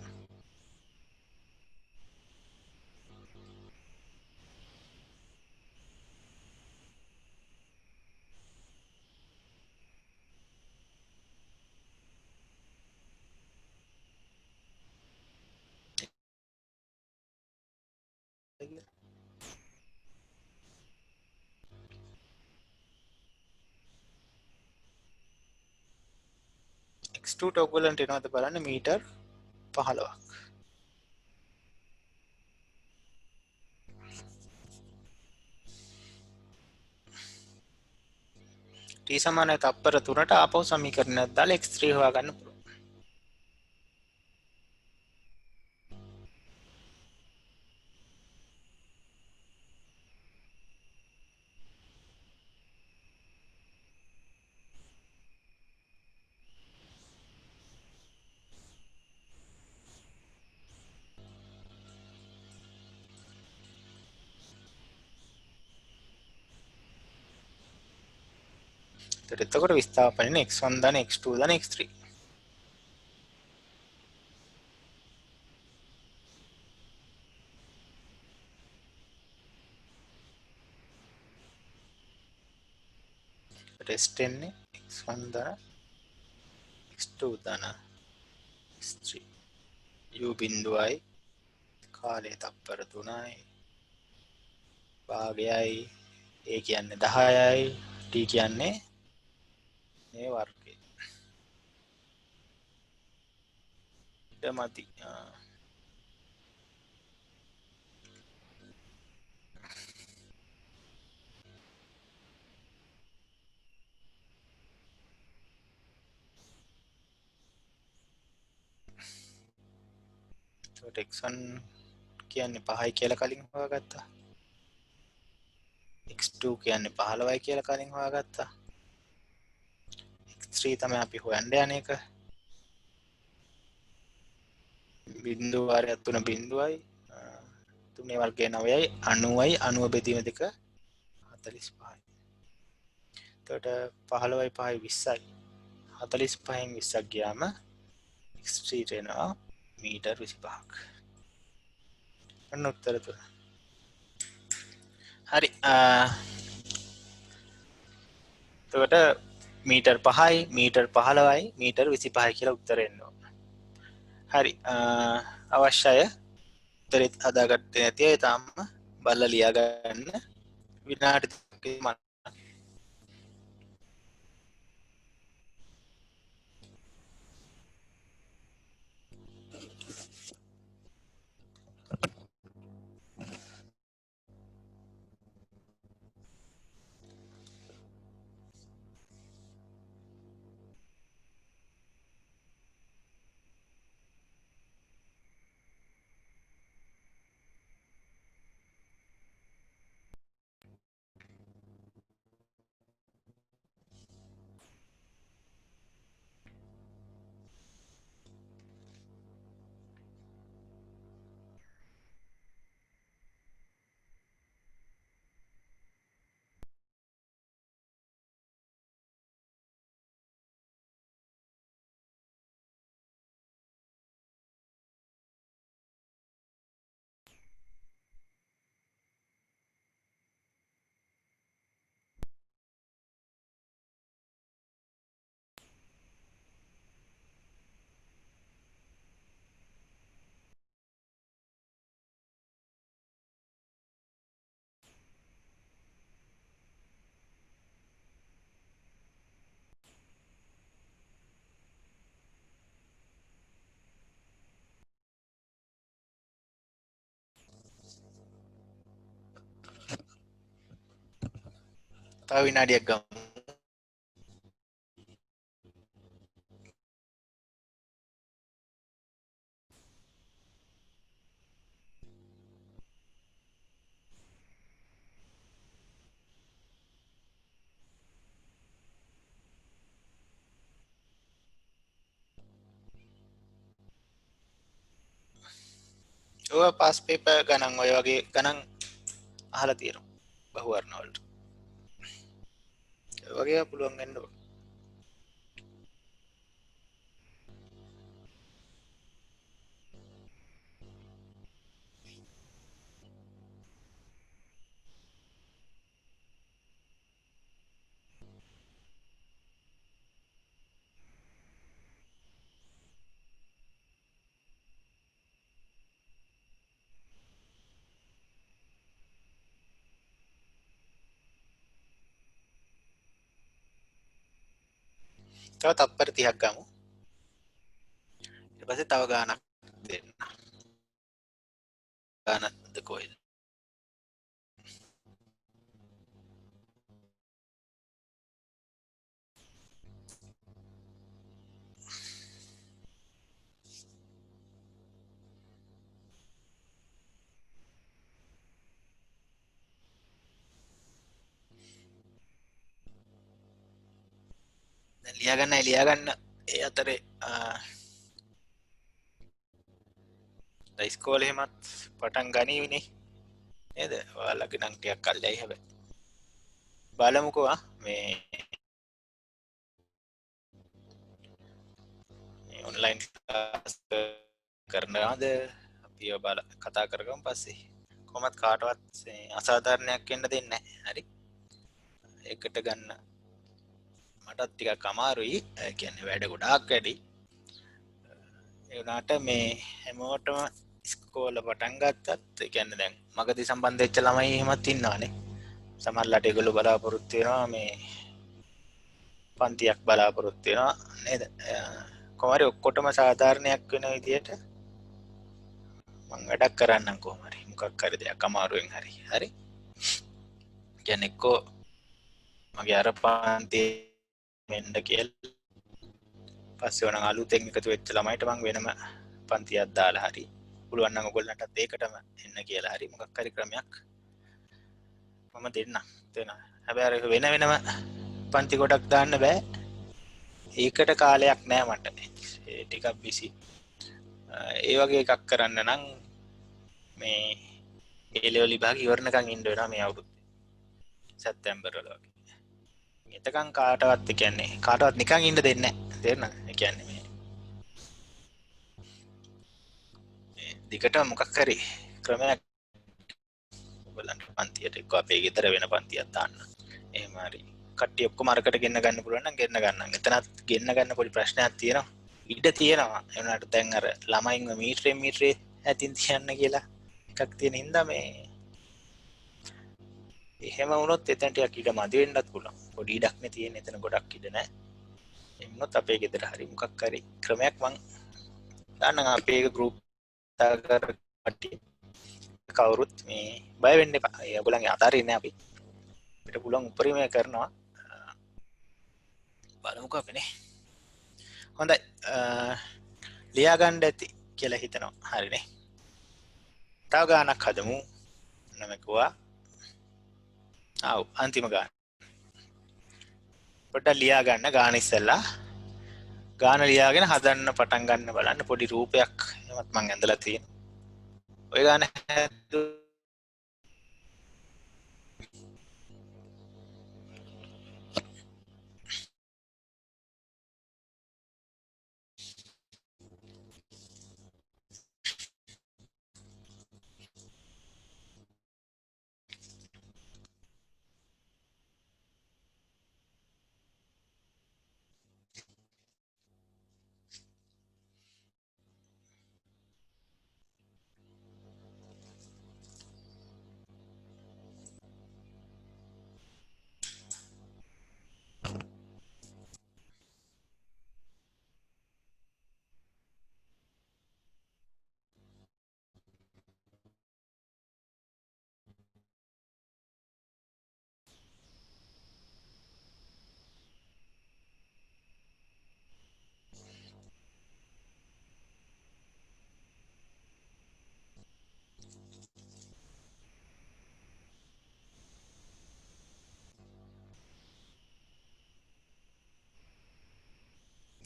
x2 ට ඔයගොල්ලන්ට එනවද බලන්න මීටර් 15ක්. t සමානයි තප්පර 3ට ආපහු සමීකරණයක් දාලා x3 හොයාගන්න පුළුවන්. එතකොට විස්ථාපනයේ x1 ධන x2 ධන x3. ටෙස්ට් එන්නේ x1 ධන x2 ධන x3 u බිඳුවයි කාලය තප්පර 3යි භාගයයි a කියන්නේ 10යි t කියන්නේ මේ වර්ගය. මති x1 කියන්නේ 5යි කියලා කලින් හොයාගත්තා. x2 කියන්නේ 15යි කියලා කලින් හොයාගත්තා. x3 තමයි අපි හොයන්න යන්නේ එක. බිඳුව වාරයක් 3 බිඳුවයි 3 වර්ගය 9යි 90යි 90 බෙදීම 2 45යි. එතකොට 15යි 5යි 20යි 45න් 20ක් ගියාම x3 එනවා මීටර් 25ක්. අන්න උත්තර තුන. හරි එතකොට මීටර් 5යි මීටර් 15යි මීටර් 25යි කියලා උත්තර එන්න ඕන. හරි අවශ්‍යය උත්තරෙත් හදාගත්තේ නැති අය තාම බලලා ලියා ගන්න. විනාඩි 3ක තව විනාඩියක් ගමු. ඔය පාස් පේපර් ගණන් ඔය වගේ ගණන් අහලා තියෙනවා බහුවර්ණ වලට. ඒ වගේ පුළුවන් වෙන්න ඕන. තව තප්පර 30ක් ගමු. ඊට පස්සේ තව ගානක් දෙන්න. ගානක්ද කොහෙද? දැන් ලියාගන්න ඒ අතරේ ඉස්කෝලේ එහෙමත් පටන් ගනීවිනේ නේද? ඔයාලගේ නම් ටිකක් කල්යයි හැබැයි. බලමුකෝ මේ ඔන්ලයින් ක්ලාස් කරනවාද අපි බල කතා කරගමු පස්සේ. කොහොමත් කාටවත් අසාධාරණයක් වෙන්න දෙන්නේ නැහැ. හරි. ඒකට ගන්න මටත් ටිකක් අමාරුයි. ඒ කියන්නේ වැඩ ගොඩාක් වැඩි. ඒ වුණාට මේ හැමෝටම ඉස්කෝල පටන් ගත්තත් ඒ කියන්නේ දැන් මගදී සම්බන්ධ වෙච්ච ළමයි එහෙමත් ඉන්නවානේ. සමහරලාට ඒගොල්ලෝ බලාපොරොත්තු වෙනවා මේ පන්තියක් බලාපොරොත්තු වෙනවා නේද? කොහොම හරි ඔක්කොටම සාධාරණයක් වෙන විදියට මම වැඩක් කරන්නම් කොහොම හරි. මොකක් හරි දෙයක් අමාරුවෙන් හරි. හරි. කියන්නේ එක්කෝ මගේ අර පන්තියේ මෙන්න කියලා පස්සේ ඕන අලුතෙන් එකතු වෙච්ච ළමයිට මම වෙනම පන්තියක් දාලා හරි පුළුවන් නම් ඔයගොල්ලන්ටත් ඒකටම එන්න කියලා හරි මොකක් හරි ක්‍රමයක් මම දෙන්නම්. හැබැයි අර වෙන වෙනම පන්ති කොටක් දාන්න බෑ. ඒකට කාලයක් නෑ මට. ඒ ටිකක් බිසි. ඒ වගේ එකක් කරන්න නම් මේ ඒ ලෙවල් විභාග ඉවරනකන් ඉන්න වෙනවා මේ අවුරුද්දේ. සැප්තැම්බර් වල වගේ. එතකන් කාටවත් කියන්නේ කාටවත් නිකන් ඉන්න දෙන්නේ නැහැ. තේරෙනවද? ඒ කියන්නේ මේ දිගට මොකක් හරි ක්‍රමයක් බලන්න පන්තියට එක්ක අපේ ගෙදර වෙන පන්තියක් දාන්න. එහෙම හරි. කට්ටිය ඔක්කොම අරකට ගෙන්න ගන්න පුළුවන් නම් ගෙන්න ගන්නම්. එතනත් ගෙන්න ගන්න පොඩි ප්‍රශ්නයක් තියෙනවා. ඉඩ තියෙනවා. ඒ වුණාට දැන් අර ළමයින්ව මීටරේ ඇතින් තියන්න කියලා එකක් තියෙන හින්දා මේ එහෙම වුණොත් එතන ටිකක් ඉඩ මදි වෙන්නත් පුළුවන්. පොඩි ඉඩක් නේ තියෙන්නේ. එතන ගොඩක් ඉඩ නැහැ. එමුණොත් අපේ ගෙදර හරි මොකක් හරි ක්‍රමයක් මං දාන්නම් අපේ ගෲප් එකකට කට්ටිය කවුරුත් මේ බය වෙන්න එපා. ඒගොල්ලන්ගේ අතාරින්නේ අපි. අපිට පුළුවන් උපරිමය කරනවා. බලමුකෝ අපිනේ. හොඳයි. ලියා ගන්න ඇති කියලා හිතනවා. හරිනේ. තව ගානක් හදමු. නමකුවා. ආව් අන්තිම ගාන. පොඩ්ඩක් ලියා ගන්න ගාන ඉස්සෙල්ලා. ගාන ලියාගෙන හදන්න පටන් ගන්න බලන්න පොඩි රූපයක් එමත් මං ඇඳලා තියෙනවා. ඔය ගාන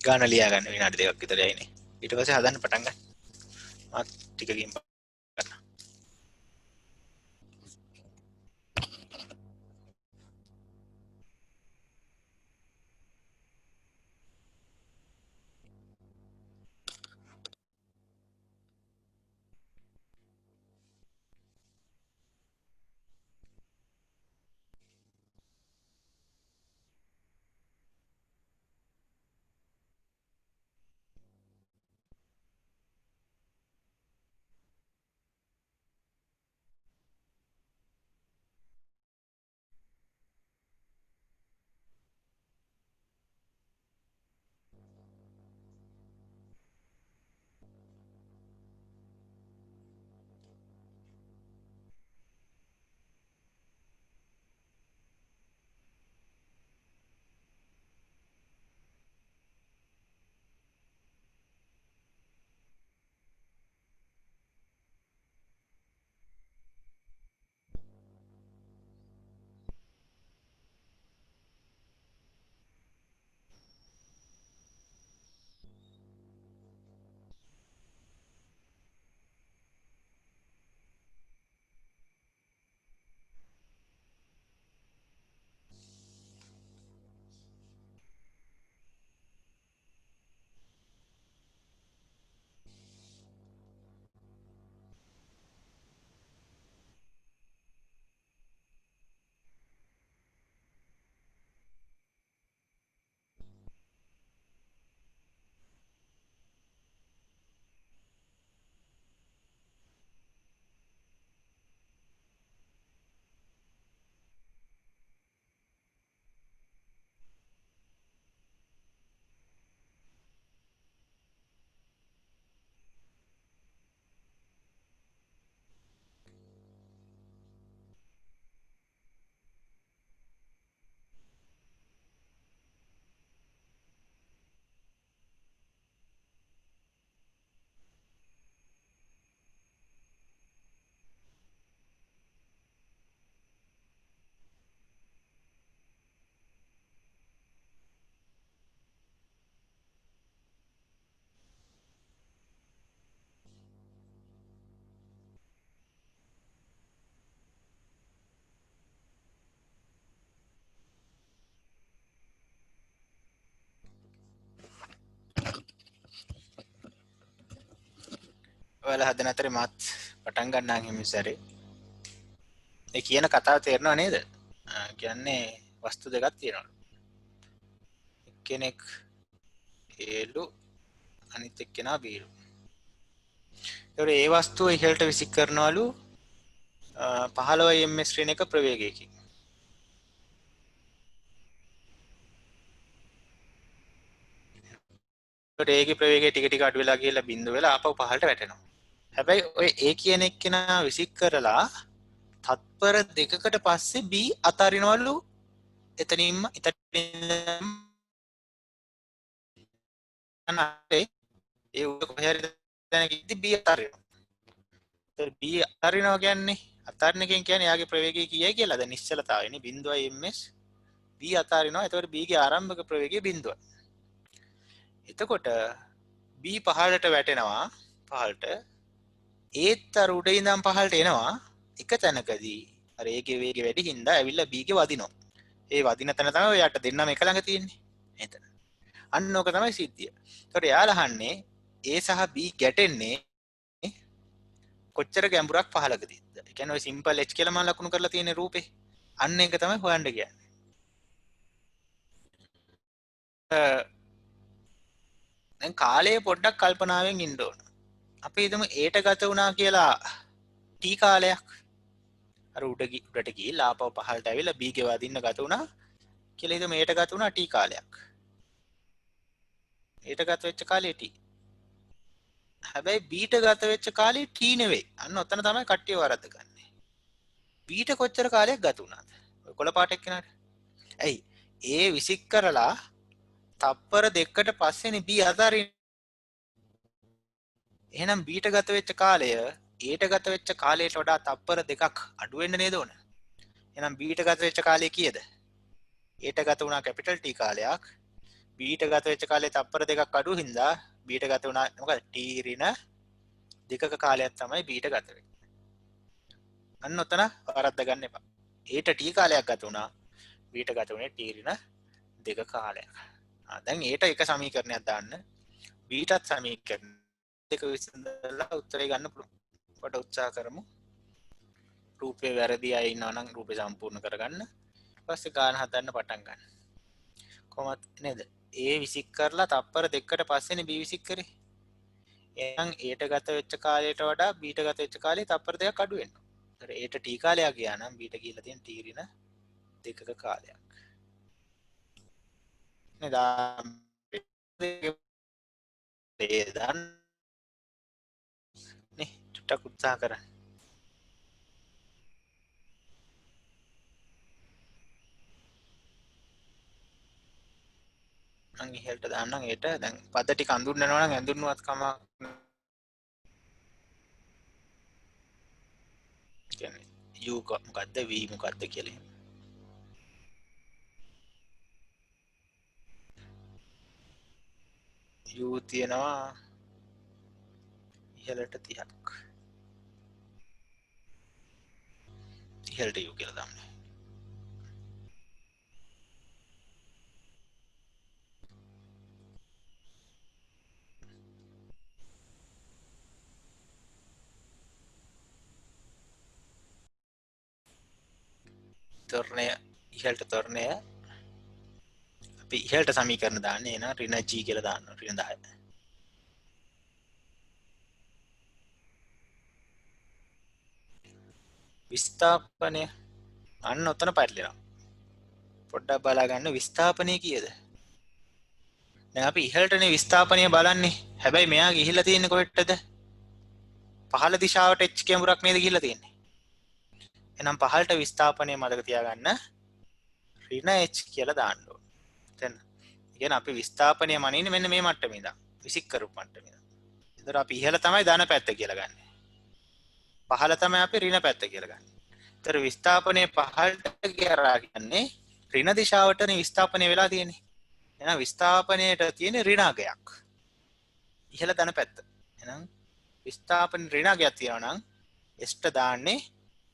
ගාන ලියා ගන්න විනාඩි දෙකක් විතර යයිනේ. ඊට පස්සේ හදන්න පටන් ගන්න. මාත් ටිකකින් ඔයාලා හදන අතරේ මාත් පටන් ගන්නම් හිමිසරේ. ඒ කියන කතාව තේරෙනව නේද? කියන්නේ වස්තු දෙකක් තියෙනවා. එක්කෙනෙක් ඒලු අනිත් එක්කෙනා බීලු. ඒතකොට ඒ වස්තුව ඉහළට විසික් කරනවලු 15 ms ශ්‍රේණික ප්‍රවේගයකින්. ඒකට ඒකේ ප්‍රවේගය ටික ටික අඩු වෙලා ගිහලා බිඳුව වෙලා ආපහු පහළට වැටෙනවා. හැබැයි ඔය ඒ කියන එක්කෙනා විසික් කරලා තත්පර දෙකකට පස්සේ B අතාරිනවලු එතනින්ම ඒ උඩ කොහේ හරි දැනක ඉද්දි B අතාරිනවා. ඒතර B අතාරිනවා කියන්නේ අතාරින එකෙන් කියන්නේ යාගේ ප්‍රවේගය කීයයි කියලා. දැන් නිශ්චලතාවයනේ 0.5 ms B අතාරිනවා. එතකොට B ගේ ආරම්භක ප්‍රවේගය 0. එතකොට B පහළට වැටෙනවා. පහළට ඒත් අර උඩ ඉඳන් පහළට එනවා. එක තැනකදී අර ඒකේ වේගය වැඩි හින්දා ඇවිල්ලා B ගේ වදිනවා. ඒ වදින තැන තමයි ඔයාට දෙන්නම එක ළඟ තියෙන්නේ. එතන. අන්න ඕක තමයි සිද්ධිය. ඒතකොට එයාලා අහන්නේ A සහ B ගැටෙන්නේ කොච්චර ගැඹුරක් පහළකදීද? ඒ කියන්නේ ඔය සිම්පල් h කියලා මම ලකුණු කරලා තියෙන රූපේ. අන්න ඒක තමයි හොයන්න කියන්නේ. දැන් කාලය පොඩ්ඩක් කල්පනාවෙන් ඉන්න ඕන. අපි හිතමු Aට ගත වුණා කියලා t කාලයක්. අර උඩට ගිහිල්ලා ආපහු පහළට ඇවිල්ලා B ගේ වදින්න ගත වුණා කියලා හිතමු Aට ගත වුණා t කාලයක්. Aට ගත වෙච්ච කාලේ t. හැබැයි Bට ගත වෙච්ච කාලේ t නෙවෙයි. අන්න ඔතන තමයි කට්ටිය වරද්ද ගන්නේ. Bට කොච්චර කාලයක් ගත වුණාද? ඔය කොළ පාට එක්කනට. ඇයි? A විසික් කරලා තප්පර දෙකකට පස්සේනේ B අතරින්. එහෙනම් Bට ගත වෙච්ච කාලය Aට ගත වෙච්ච කාලයට වඩා තප්පර දෙකක් අඩු වෙන්න නේද ඕන? එහෙනම් Bට ගත වෙච්ච කාලය කීයද? Aට ගත වුණා කැපිටල් T කාලයක්. Bට ගත වෙච්ච කාලේ තප්පර දෙකක් අඩු හින්දා Bට ගත වුණා මොකද T ඍණ දෙකක කාලයක් තමයි Bට ගත වෙන්නේ. අන්න ඔතන වරද්ද ගන්න එපා. Aට T කාලයක් ගත වුණා Bට ගත වුණේ T ඍණ දෙක කාලයක්. දැන් Aට එක සමීකරණයක් දාන්න Bටත් සමීකරණ දෙක විසඳලා උත්තරේ ගන්න පුළුවන්. කොට උත්සාහ කරමු. රූපේ වැරදි අය ඉන්නවා නම් රූපේ සම්පූර්ණ කරගන්න. ඊපස්සේ ගාන හදන්න පටන් ගන්න. කොහොමද නේද? A විසික් කරලා තප්පර දෙකකට පස්සේනේ B විසික් කරේ. එහෙනම් Aට ගත වෙච්ච කාලයට වඩා Bට ගත වෙච්ච කාලේ තප්පර දෙකක් අඩු වෙනවා. ඒතර Aට T කාලයක් ගියා නම් Bට ගිහිල්ලා තියෙන T ඍණ දෙකක කාලයක්. නේද? වේදන් නේ චුට්ටක් උත්සාහ කරන්න. මම ඉහෙලට දාන්නම් ඒට දැන් පද ටික අඳුරනවා නම් අඳුරනවත් කමක් කියන්නේ u මොකද්ද v මොකද්ද කියලා. u තියෙනවා ඉහෙලට 30ක්. ඉහෙලට u කියලා දාන්න. තොරණය ඉහළට තොරණය අපි ඉහළට සමීකරණ දාන්නේ එහෙනම් ඍණ g කියලා දාන්න ඍණ 10. විස්ථාපනය අන්න ඔතන පැටලෙනවා. පොඩ්ඩක් බලා ගන්න විස්ථාපනය කීයද? දැන් අපි ඉහළටනේ විස්ථාපනය බලන්නේ. හැබැයි මෙයා ගිහිල්ලා තියෙන්නේ කොහෙටද? පහළ දිශාවට h කැමුරක් නේද ගිහිල්ලා තියෙන්නේ. එහෙනම් පහළට විස්ථාපනය මතක තියාගන්න ඍණ h කියලා දාන්න ඕන. දැන් කියන්නේ අපි විස්ථාපනය මනින්නේ මෙන්න මේ මට්ටමේ ඉඳන් විසික් කරපු මට්ටමේ ඉඳන්. ඒතර අපි ඉහළ තමයි ධන පැත්ත කියලා ගන්න. පහළ තමයි අපි ඍණ පැත්ත කියලා ගන්න. ඒතර විස්ථාපනය පහළට ගියරා කියන්නේ ඍණ දිශාවටනේ විස්ථාපනය වෙලා තියෙන්නේ. එහෙනම් විස්ථාපනයට තියෙන ඍණාගයක්. ඉහළ ධන පැත්ත. එහෙනම් විස්ථාපන ඍණාගයක් තියෙනවා නම් s ට දාන්නේ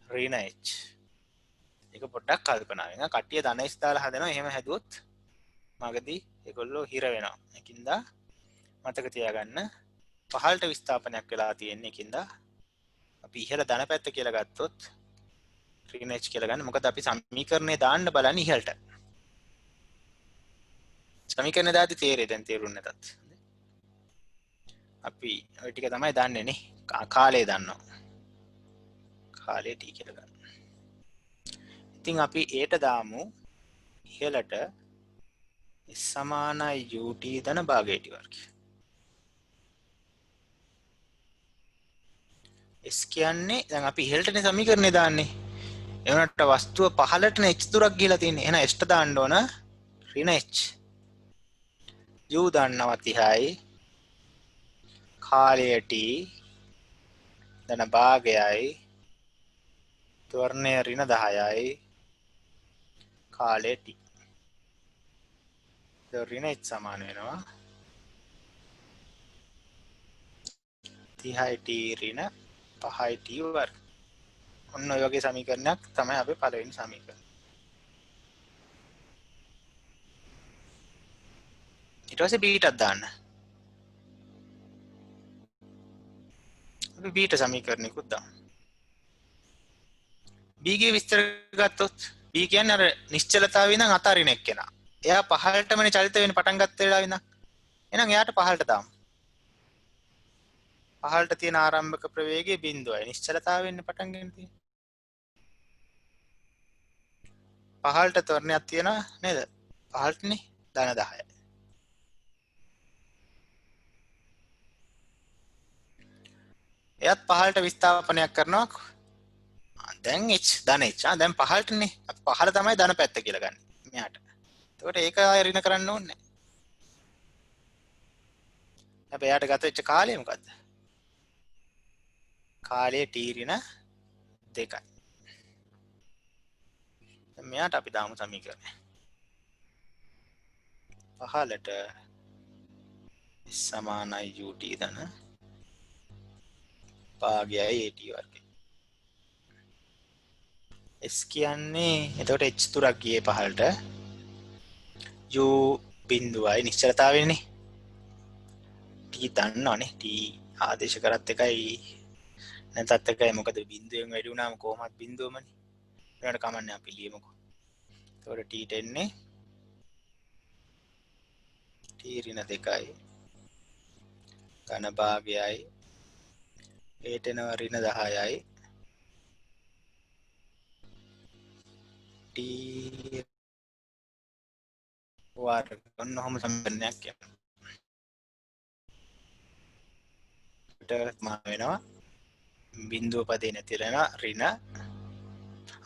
ඍණ h. ඒක පොඩ්ඩක් කල්පනා වෙන්න. කට්ටිය ධන s දාලා හදනවා. එහෙම හැදුවොත් මගදී ඒගොල්ලෝ හිර වෙනවා. ඒකින්ද මතක තියාගන්න පහළට විස්ථාපනයක් වෙලා තියෙන්නේ කින්ද අපි ඉහළ ධන පැත්ත කියලා ගත්තොත් ඍණ h කියලා ගන්න. මොකද අපි සමීකරණේ දාන්න බලන්නේ ඉහළට. සමීකරණේ දාද්දි තේරෙයි දැන් තේරුන්නේ නැතත්. අපි ඔය ටික තමයි දන්නේ නේ. කාලය දන්නවා. කාලය t කියලා ගන්න. ඉතින් අපි ඒට දාමු ඉහළට s සමානයි ut ධන භාගයට වර්ගය. s කියන්නේ දැන් අපි ඉහළටනේ සමීකරණේ දාන්නේ. එවනට වස්තුව පහළටනේ h දුරක් ගිහලා තියෙන්නේ. එහෙනම් s ට දාන්න ඕන ඍණ h. u දන්නවා 30යි. කාලය t ධන භාගයයි. ත්වරණය ඍණ 10යි. කාලය t. ඍණ h සමාන වෙනවා 30යි t ඍණ 5යි t වර්ග. ඔන්න ඔය වගේ සමීකරණයක් තමයි අපේ පළවෙනි සමීකරණය. ඊට පස්සේ b ටත් දාන්න. අපි b ට සමීකරණයකුත් දාමු. b ගේ විස්තර ගත්තොත් b කියන්නේ අර නිශ්චලතාවය ඉඳන් අතාරින එක්කෙනා. එයා පහළටමනේ චලිත වෙන්න පටන් ගත්ත වෙලාව ඉඳන්. එහෙනම් එයාට පහළට දාමු. පහළට තියෙන ආරම්භක ප්‍රවේගය 0යි. නිශ්චලතාවයෙන් පටන් ගන්න තියෙන්නේ. පහළට ත්වරණයක් තියෙනවා නේද? පහළටනේ ධන 10යි. එයත් පහළට විස්ථාපනයක් කරනවා. දැන් h ධන h. දැන් පහළටනේ. අපි පහළ තමයි ධන පැත්ත කියලා ගන්න. මෙයාට. එතකොට ඒක ආයෙ ඍණ කරන්න ඕනේ නැහැ. හැබැයි එයාට ගත වෙච්ච කාලය මොකද්ද? කාලය t ඍණ 2යි. දැන් මෙයාට අපි දාමු සමීකරණය. පහළට s සමානයි ut ධන භාගයයි at වර්ගය. s කියන්නේ එතකොට h තුරක් ගියේ පහළට u බිඳුවයි නිශ්චලතාවයනේ t දන්නවනේ t ආදේශ කරත් එකයි නැත්ත් එකයි මොකද බිඳුවෙන් වැඩි වුණාම කොහොමත් බිඳුවමනේ ඒකට කමන්නේ අපි ලියමුකෝ. එතකොට t ට එන්නේ t ඍණ 2යි ධන භාගයයි ඒට එනවා ඍණ 10යි t වර්ග ඔන්න ඔහම සමීකරණයක් යනවා. මා වෙනවා බිඳුව පදේ නැතිලා ඍණ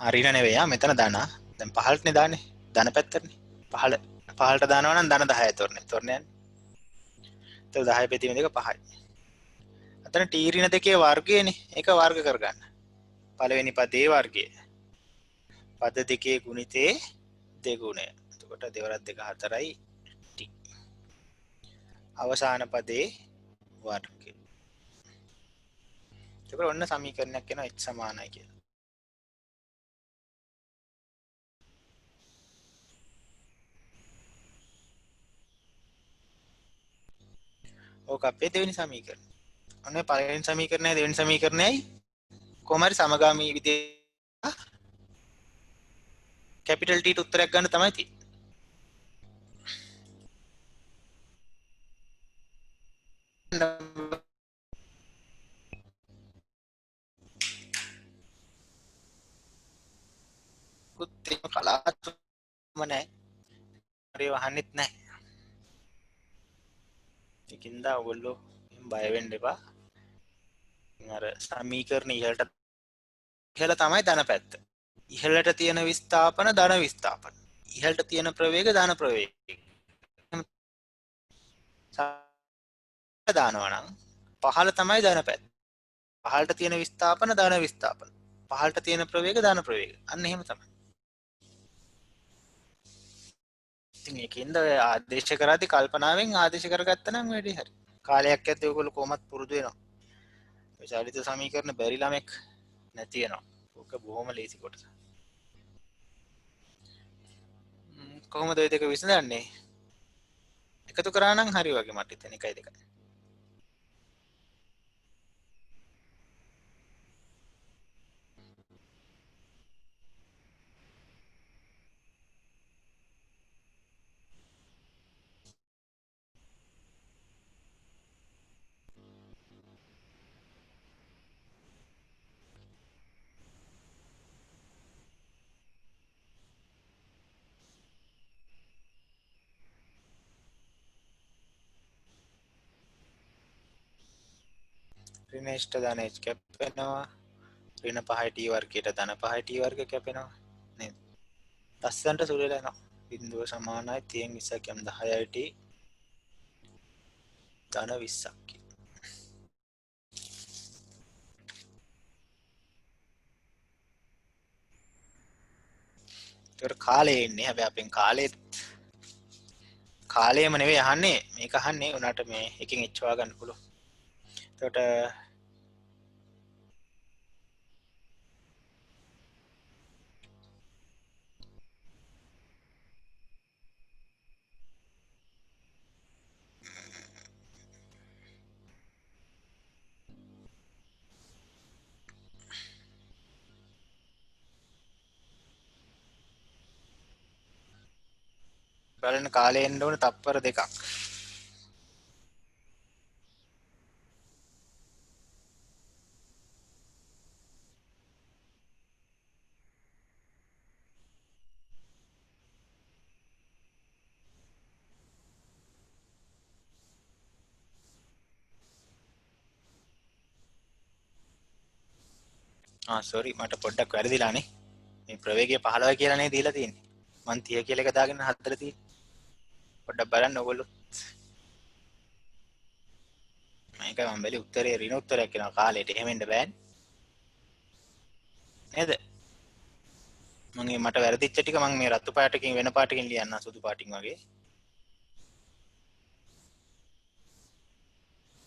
ඍණ නෙවෙයි මෙතන ධන. දැන් පහළටනේ දාන්නේ ධන පැත්තටනේ. පහළට දානවා නම් ධන 10යි තොරණය. එතකොට 10 බෙදීම 2 5යි. අතන t ඍණ 2 වර්ගයනේ. ඒක වර්ග කරගන්න. පළවෙනි පදේ වර්ගය. පද දෙකේ ගුණිතේ දෙගුණය. එතකොට 2 වරක් 2 4යි t. අවසාන පදේ වර්ගය. එතකොට ඔන්න සමීකරණයක් එනවා h සමානයි කියලා. ඕක අපේ දෙවෙනි සමීකරණය. ඔන්න පළවෙනි සමීකරණයයි දෙවෙනි සමීකරණයයි කොහොම හරි සමගාමී විදිහට කැපිටල් T ට උත්තරයක් ගන්න තමයි තියෙන්නේ. කුත්තේ කලාතුරම නැහැ. හරි වහන්නෙත් නැහැ. ඒකින්ද ඔයගොල්ලෝ බය වෙන්න එපා. අර සමීකරණ ඉහළට ඉහළ තමයි ධන පැත්ත. ඉහළට තියෙන විස්ථාපන ධන විස්ථාපන. ඉහළට තියෙන ප්‍රවේග ධන ප්‍රවේග. දානවා නම් පහළ තමයි ධන පැත්ත. පහළට තියෙන විස්ථාපන ධන විස්ථාපන. පහළට තියෙන ප්‍රවේග ධන ප්‍රවේග. අන්න එහෙම තමයි. ඉතින් ඒකින්ද ආදේශ කරාදී කල්පනාවෙන් ආදේශ කරගත්තා නම් වැඩි හරි. කාලයක් ඇද්දී ඔයගොල්ලෝ කොහොමත් පුරුදු වෙනවා. මේ චලිත සමීකරණ බැරි ළමෙක් නැති වෙනවා. ඕක බොහොම ලේසි කොටස. කොහොමද ඔය දෙක විසඳන්නේ? එකතු කරා නම් හරි වගේ මට හිතෙන 1 2. ඍණ ඉෂ්ට ධන h කැපෙනවා. ඍණ 5යි t වර්ගයට ධන 5යි t වර්ගය කැපෙනවා නේද? ලස්සනට සුළු වෙලා යනවා. බිඳුව සමානයි 30න් 20ක් යම් 10යි t ධන 20ක්. ඒතර කාලේ ඉන්නේ හැබැයි අපෙන් කාලේම නෙවෙයි අහන්නේ මේක අහන්නේ උනාට මේ එකෙන් h හොයාගන්න පුළුවන්. එතකොට බලන්න කාලේ එන්න ඕන තප්පර දෙකක්. සෝරි මට පොඩ්ඩක් වැරදිලානේ. මේ ප්‍රවේගය 15 කියලා නේ දීලා තියෙන්නේ. මං 30 කියලා එක දාගෙන හදලා තියෙන්නේ. පොඩ්ඩක් බලන්න ඕගොල්ලෝ. මේක මම බැලි උත්තරේ ඍණ උත්තරයක් කියනවා කාලේට. එහෙම වෙන්න බෑනේ. නේද? මම මට වැරදිච්ච ටික මම මේ රතු පාටකින් වෙන පාටකින් ලියන්න සුදු පාටින් වගේ.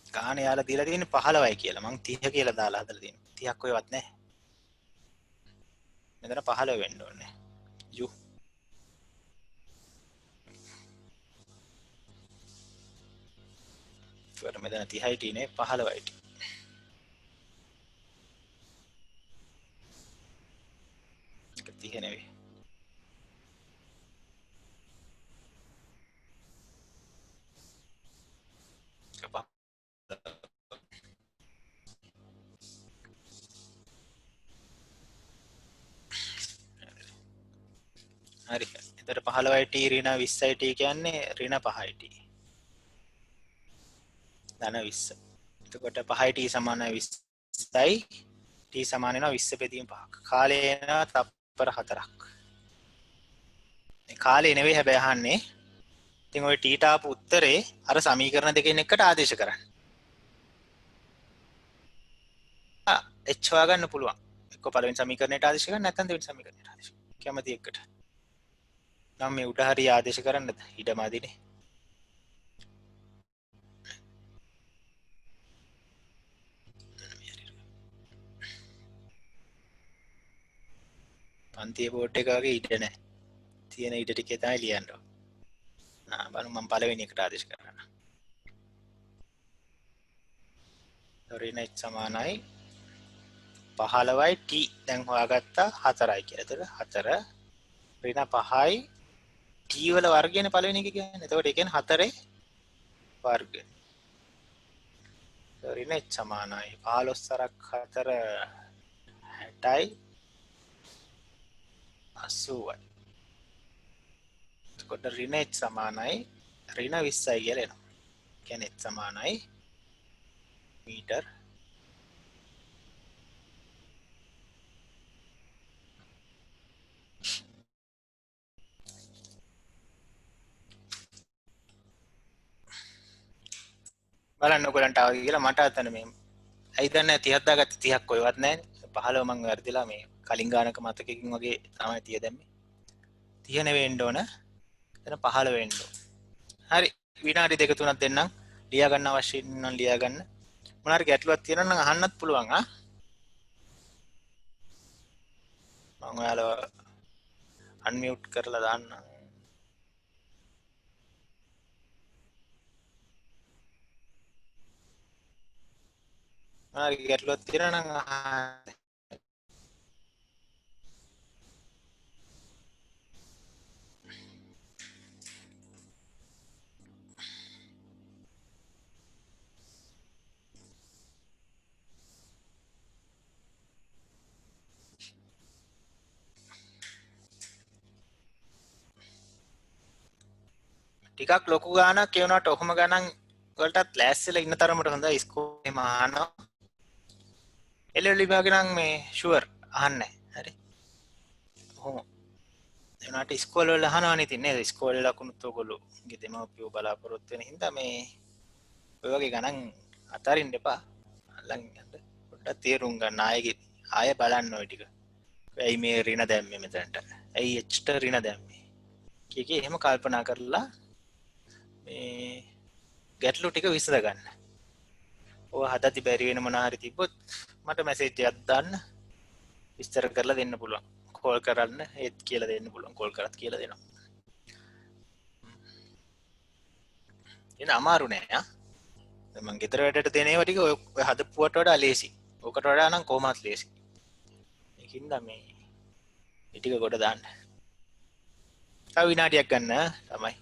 ගාන යාලා දීලා තියෙන්නේ 15යි කියලා. මං 30 කියලා දාලා හදලා තියෙනවා. 30ක් ඔයවත් නැහැ. මෙතන 15 වෙන්න ඕනේ. යු. ඒකට මෙතන 30යි t නේ 15යි t. ඒක 30 නෙවෙයි. හරි. එතකොට 15යි t ඍණ 20යි t කියන්නේ ඍණ 5යි t. ධන 20. එතකොට 5යි t සමානයි 20යි t සමාන වෙනවා 20 බෙදීම 5ක්. කාලය එනවා තප්පර 4ක්. මේ කාලේ නෙවෙයි හැබැයි අහන්නේ. ඉතින් ওই t ට ආපු උත්තරේ අර සමීකරණ දෙකෙන් එකට ආදේශ කරන්න. h හොයාගන්න පුළුවන්. එක්ක පළවෙනි සමීකරණයට ආදේශ කරන්න නැත්නම් දෙවෙනි සමීකරණයට ආදේශ. කැමති එකට. නම් මේ උඩ හරිය ආදේශ කරන්නද? ඉඩමදිනේ. පන්තියේ බෝඩ් එක වගේ ඉඩ නැහැ. තියෙන ඉඩ ටිකේ තමයි ලියන්න ඕන. බලමු මම පළවෙනි එකට ආදේශ කරන්න. ඍණ h සමානයි 15යි t දැන් හොයාගත්තා 4යි කියලා. එතකොට 4 ඍණ 5යි t වල වර්ගයනේ පළවෙනි එක කියන්නේ. එතකොට ඒ කියන්නේ 4 වර්ගය. ඍණ h සමානයි 15 සරක් 4 60යි 80යි. එතකොට ඍණ h සමානයි ඍණ 20යි කියලා එනවා. කියන්නේ h සමානයි මීටර් බලන්න ඔයගලන්ට ආවා කියලා මට අතන මේ ඇයි දන්නේ 30ක් දාගත්ත 30ක් කොහෙවත් නැහැ 15 මම වැරදිලා මේ කලින් ගානක මතකකින් වගේ තමයි 30 දැම්මේ 30 නෙවෙයි වෙන්න ඕන එතන 15 වෙන්න ඕන හරි විනාඩි දෙක තුනක් දෙන්නම් ලියා ගන්න අවශ්‍ය නම් ලියා ගන්න මොනාරි ගැටලුවක් තියෙනවා නම් අහන්නත් පුළුවන් මම ඔයාලව අන්මියුට් කරලා දාන්නම් මොනාරි ගැටලුවක් තියෙනවා නම් අහන්න ටිකක් ලොකු ගානක් ඒ වුණාට ඔහොම ගණන් වලටත් ලෑස්තිලා ඉන්න තරමට හොඳයි ඉස්කෝලේ මානවා එලෙවල් විභාගේ නම් මේ ෂුවර් අහන්නේ හරි කොහොම එනට ඉස්කෝල වල අහනවනේ ඉතින් නේද ඉස්කෝලේ ලකුණුත් ඔයගොල්ලෝගේ දෙමව්පියෝ බලාපොරොත්තු වෙන හින්දා මේ ඔය වගේ ගණන් අතාරින්න එපා අල්ලන් යන්න පොඩ්ඩක් තේරුම් ගන්න ආයෙ බලන්න ඔය ටික ඇයි මේ ඍණ දැම්මේ මෙතනට ඇයි එච්ට ඍණ දැම්මේ කිය එහෙම කල්පනා කරලා මේ ගැටලු ටික විසඳ ගන්න ඔය හදති බැරි වෙන මොනවා හරි තිබ්බොත් මට මැසේජ් එකක් දාන්න විස්තර කරලා දෙන්න පුළුවන් කෝල් කරන්න ඒත් කියලා දෙන්න පුළුවන් කෝල් කරත් කියලා දෙනවා එන අමාරු නෑ ආ මම ගෙදර වැඩට දෙන ඒවා ටික ඔය හදපුවට වඩා ලේසි ඔකට වඩා නම් කොහොමත් ලේසි ඒකින්ද මේ ඒ ටික කොට දාන්න තව විනාඩියක් ගන්න තමයි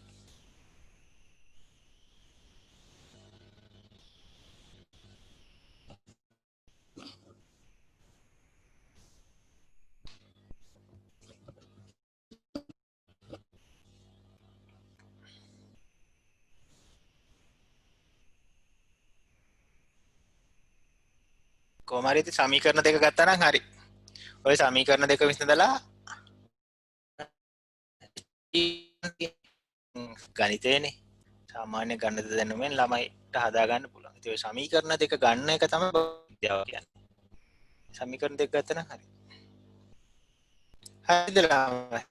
කොහොම හරි ඉතින් සමීකරණ දෙක ගත්තා නම් හරි ඔය සමීකරණ දෙක විසඳලා ගණිතේනේ සාමාන්‍ය ගණිත දැනුමෙන් ළමයිට හදා ගන්න පුළුවන්. ඉතින් ඔය සමීකරණ දෙක ගන්න එක තමයි විද්‍යාව කියන්නේ. සමීකරණ දෙක ගත්තා නම් හරි. හරිද ළමයි?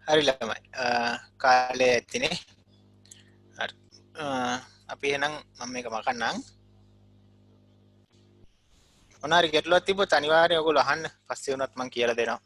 හරි ළමයි. කාලය ඇතිනේ. හරි. අපි එහෙනම් මම මේක මකන්නම්. මොනාරි ගැටලුවක් තිබ්බොත් අනිවාර්යයෙන් ඔයගොල්ලෝ අහන්න. පස්සේ වුණත් මම කියලා දෙනවා.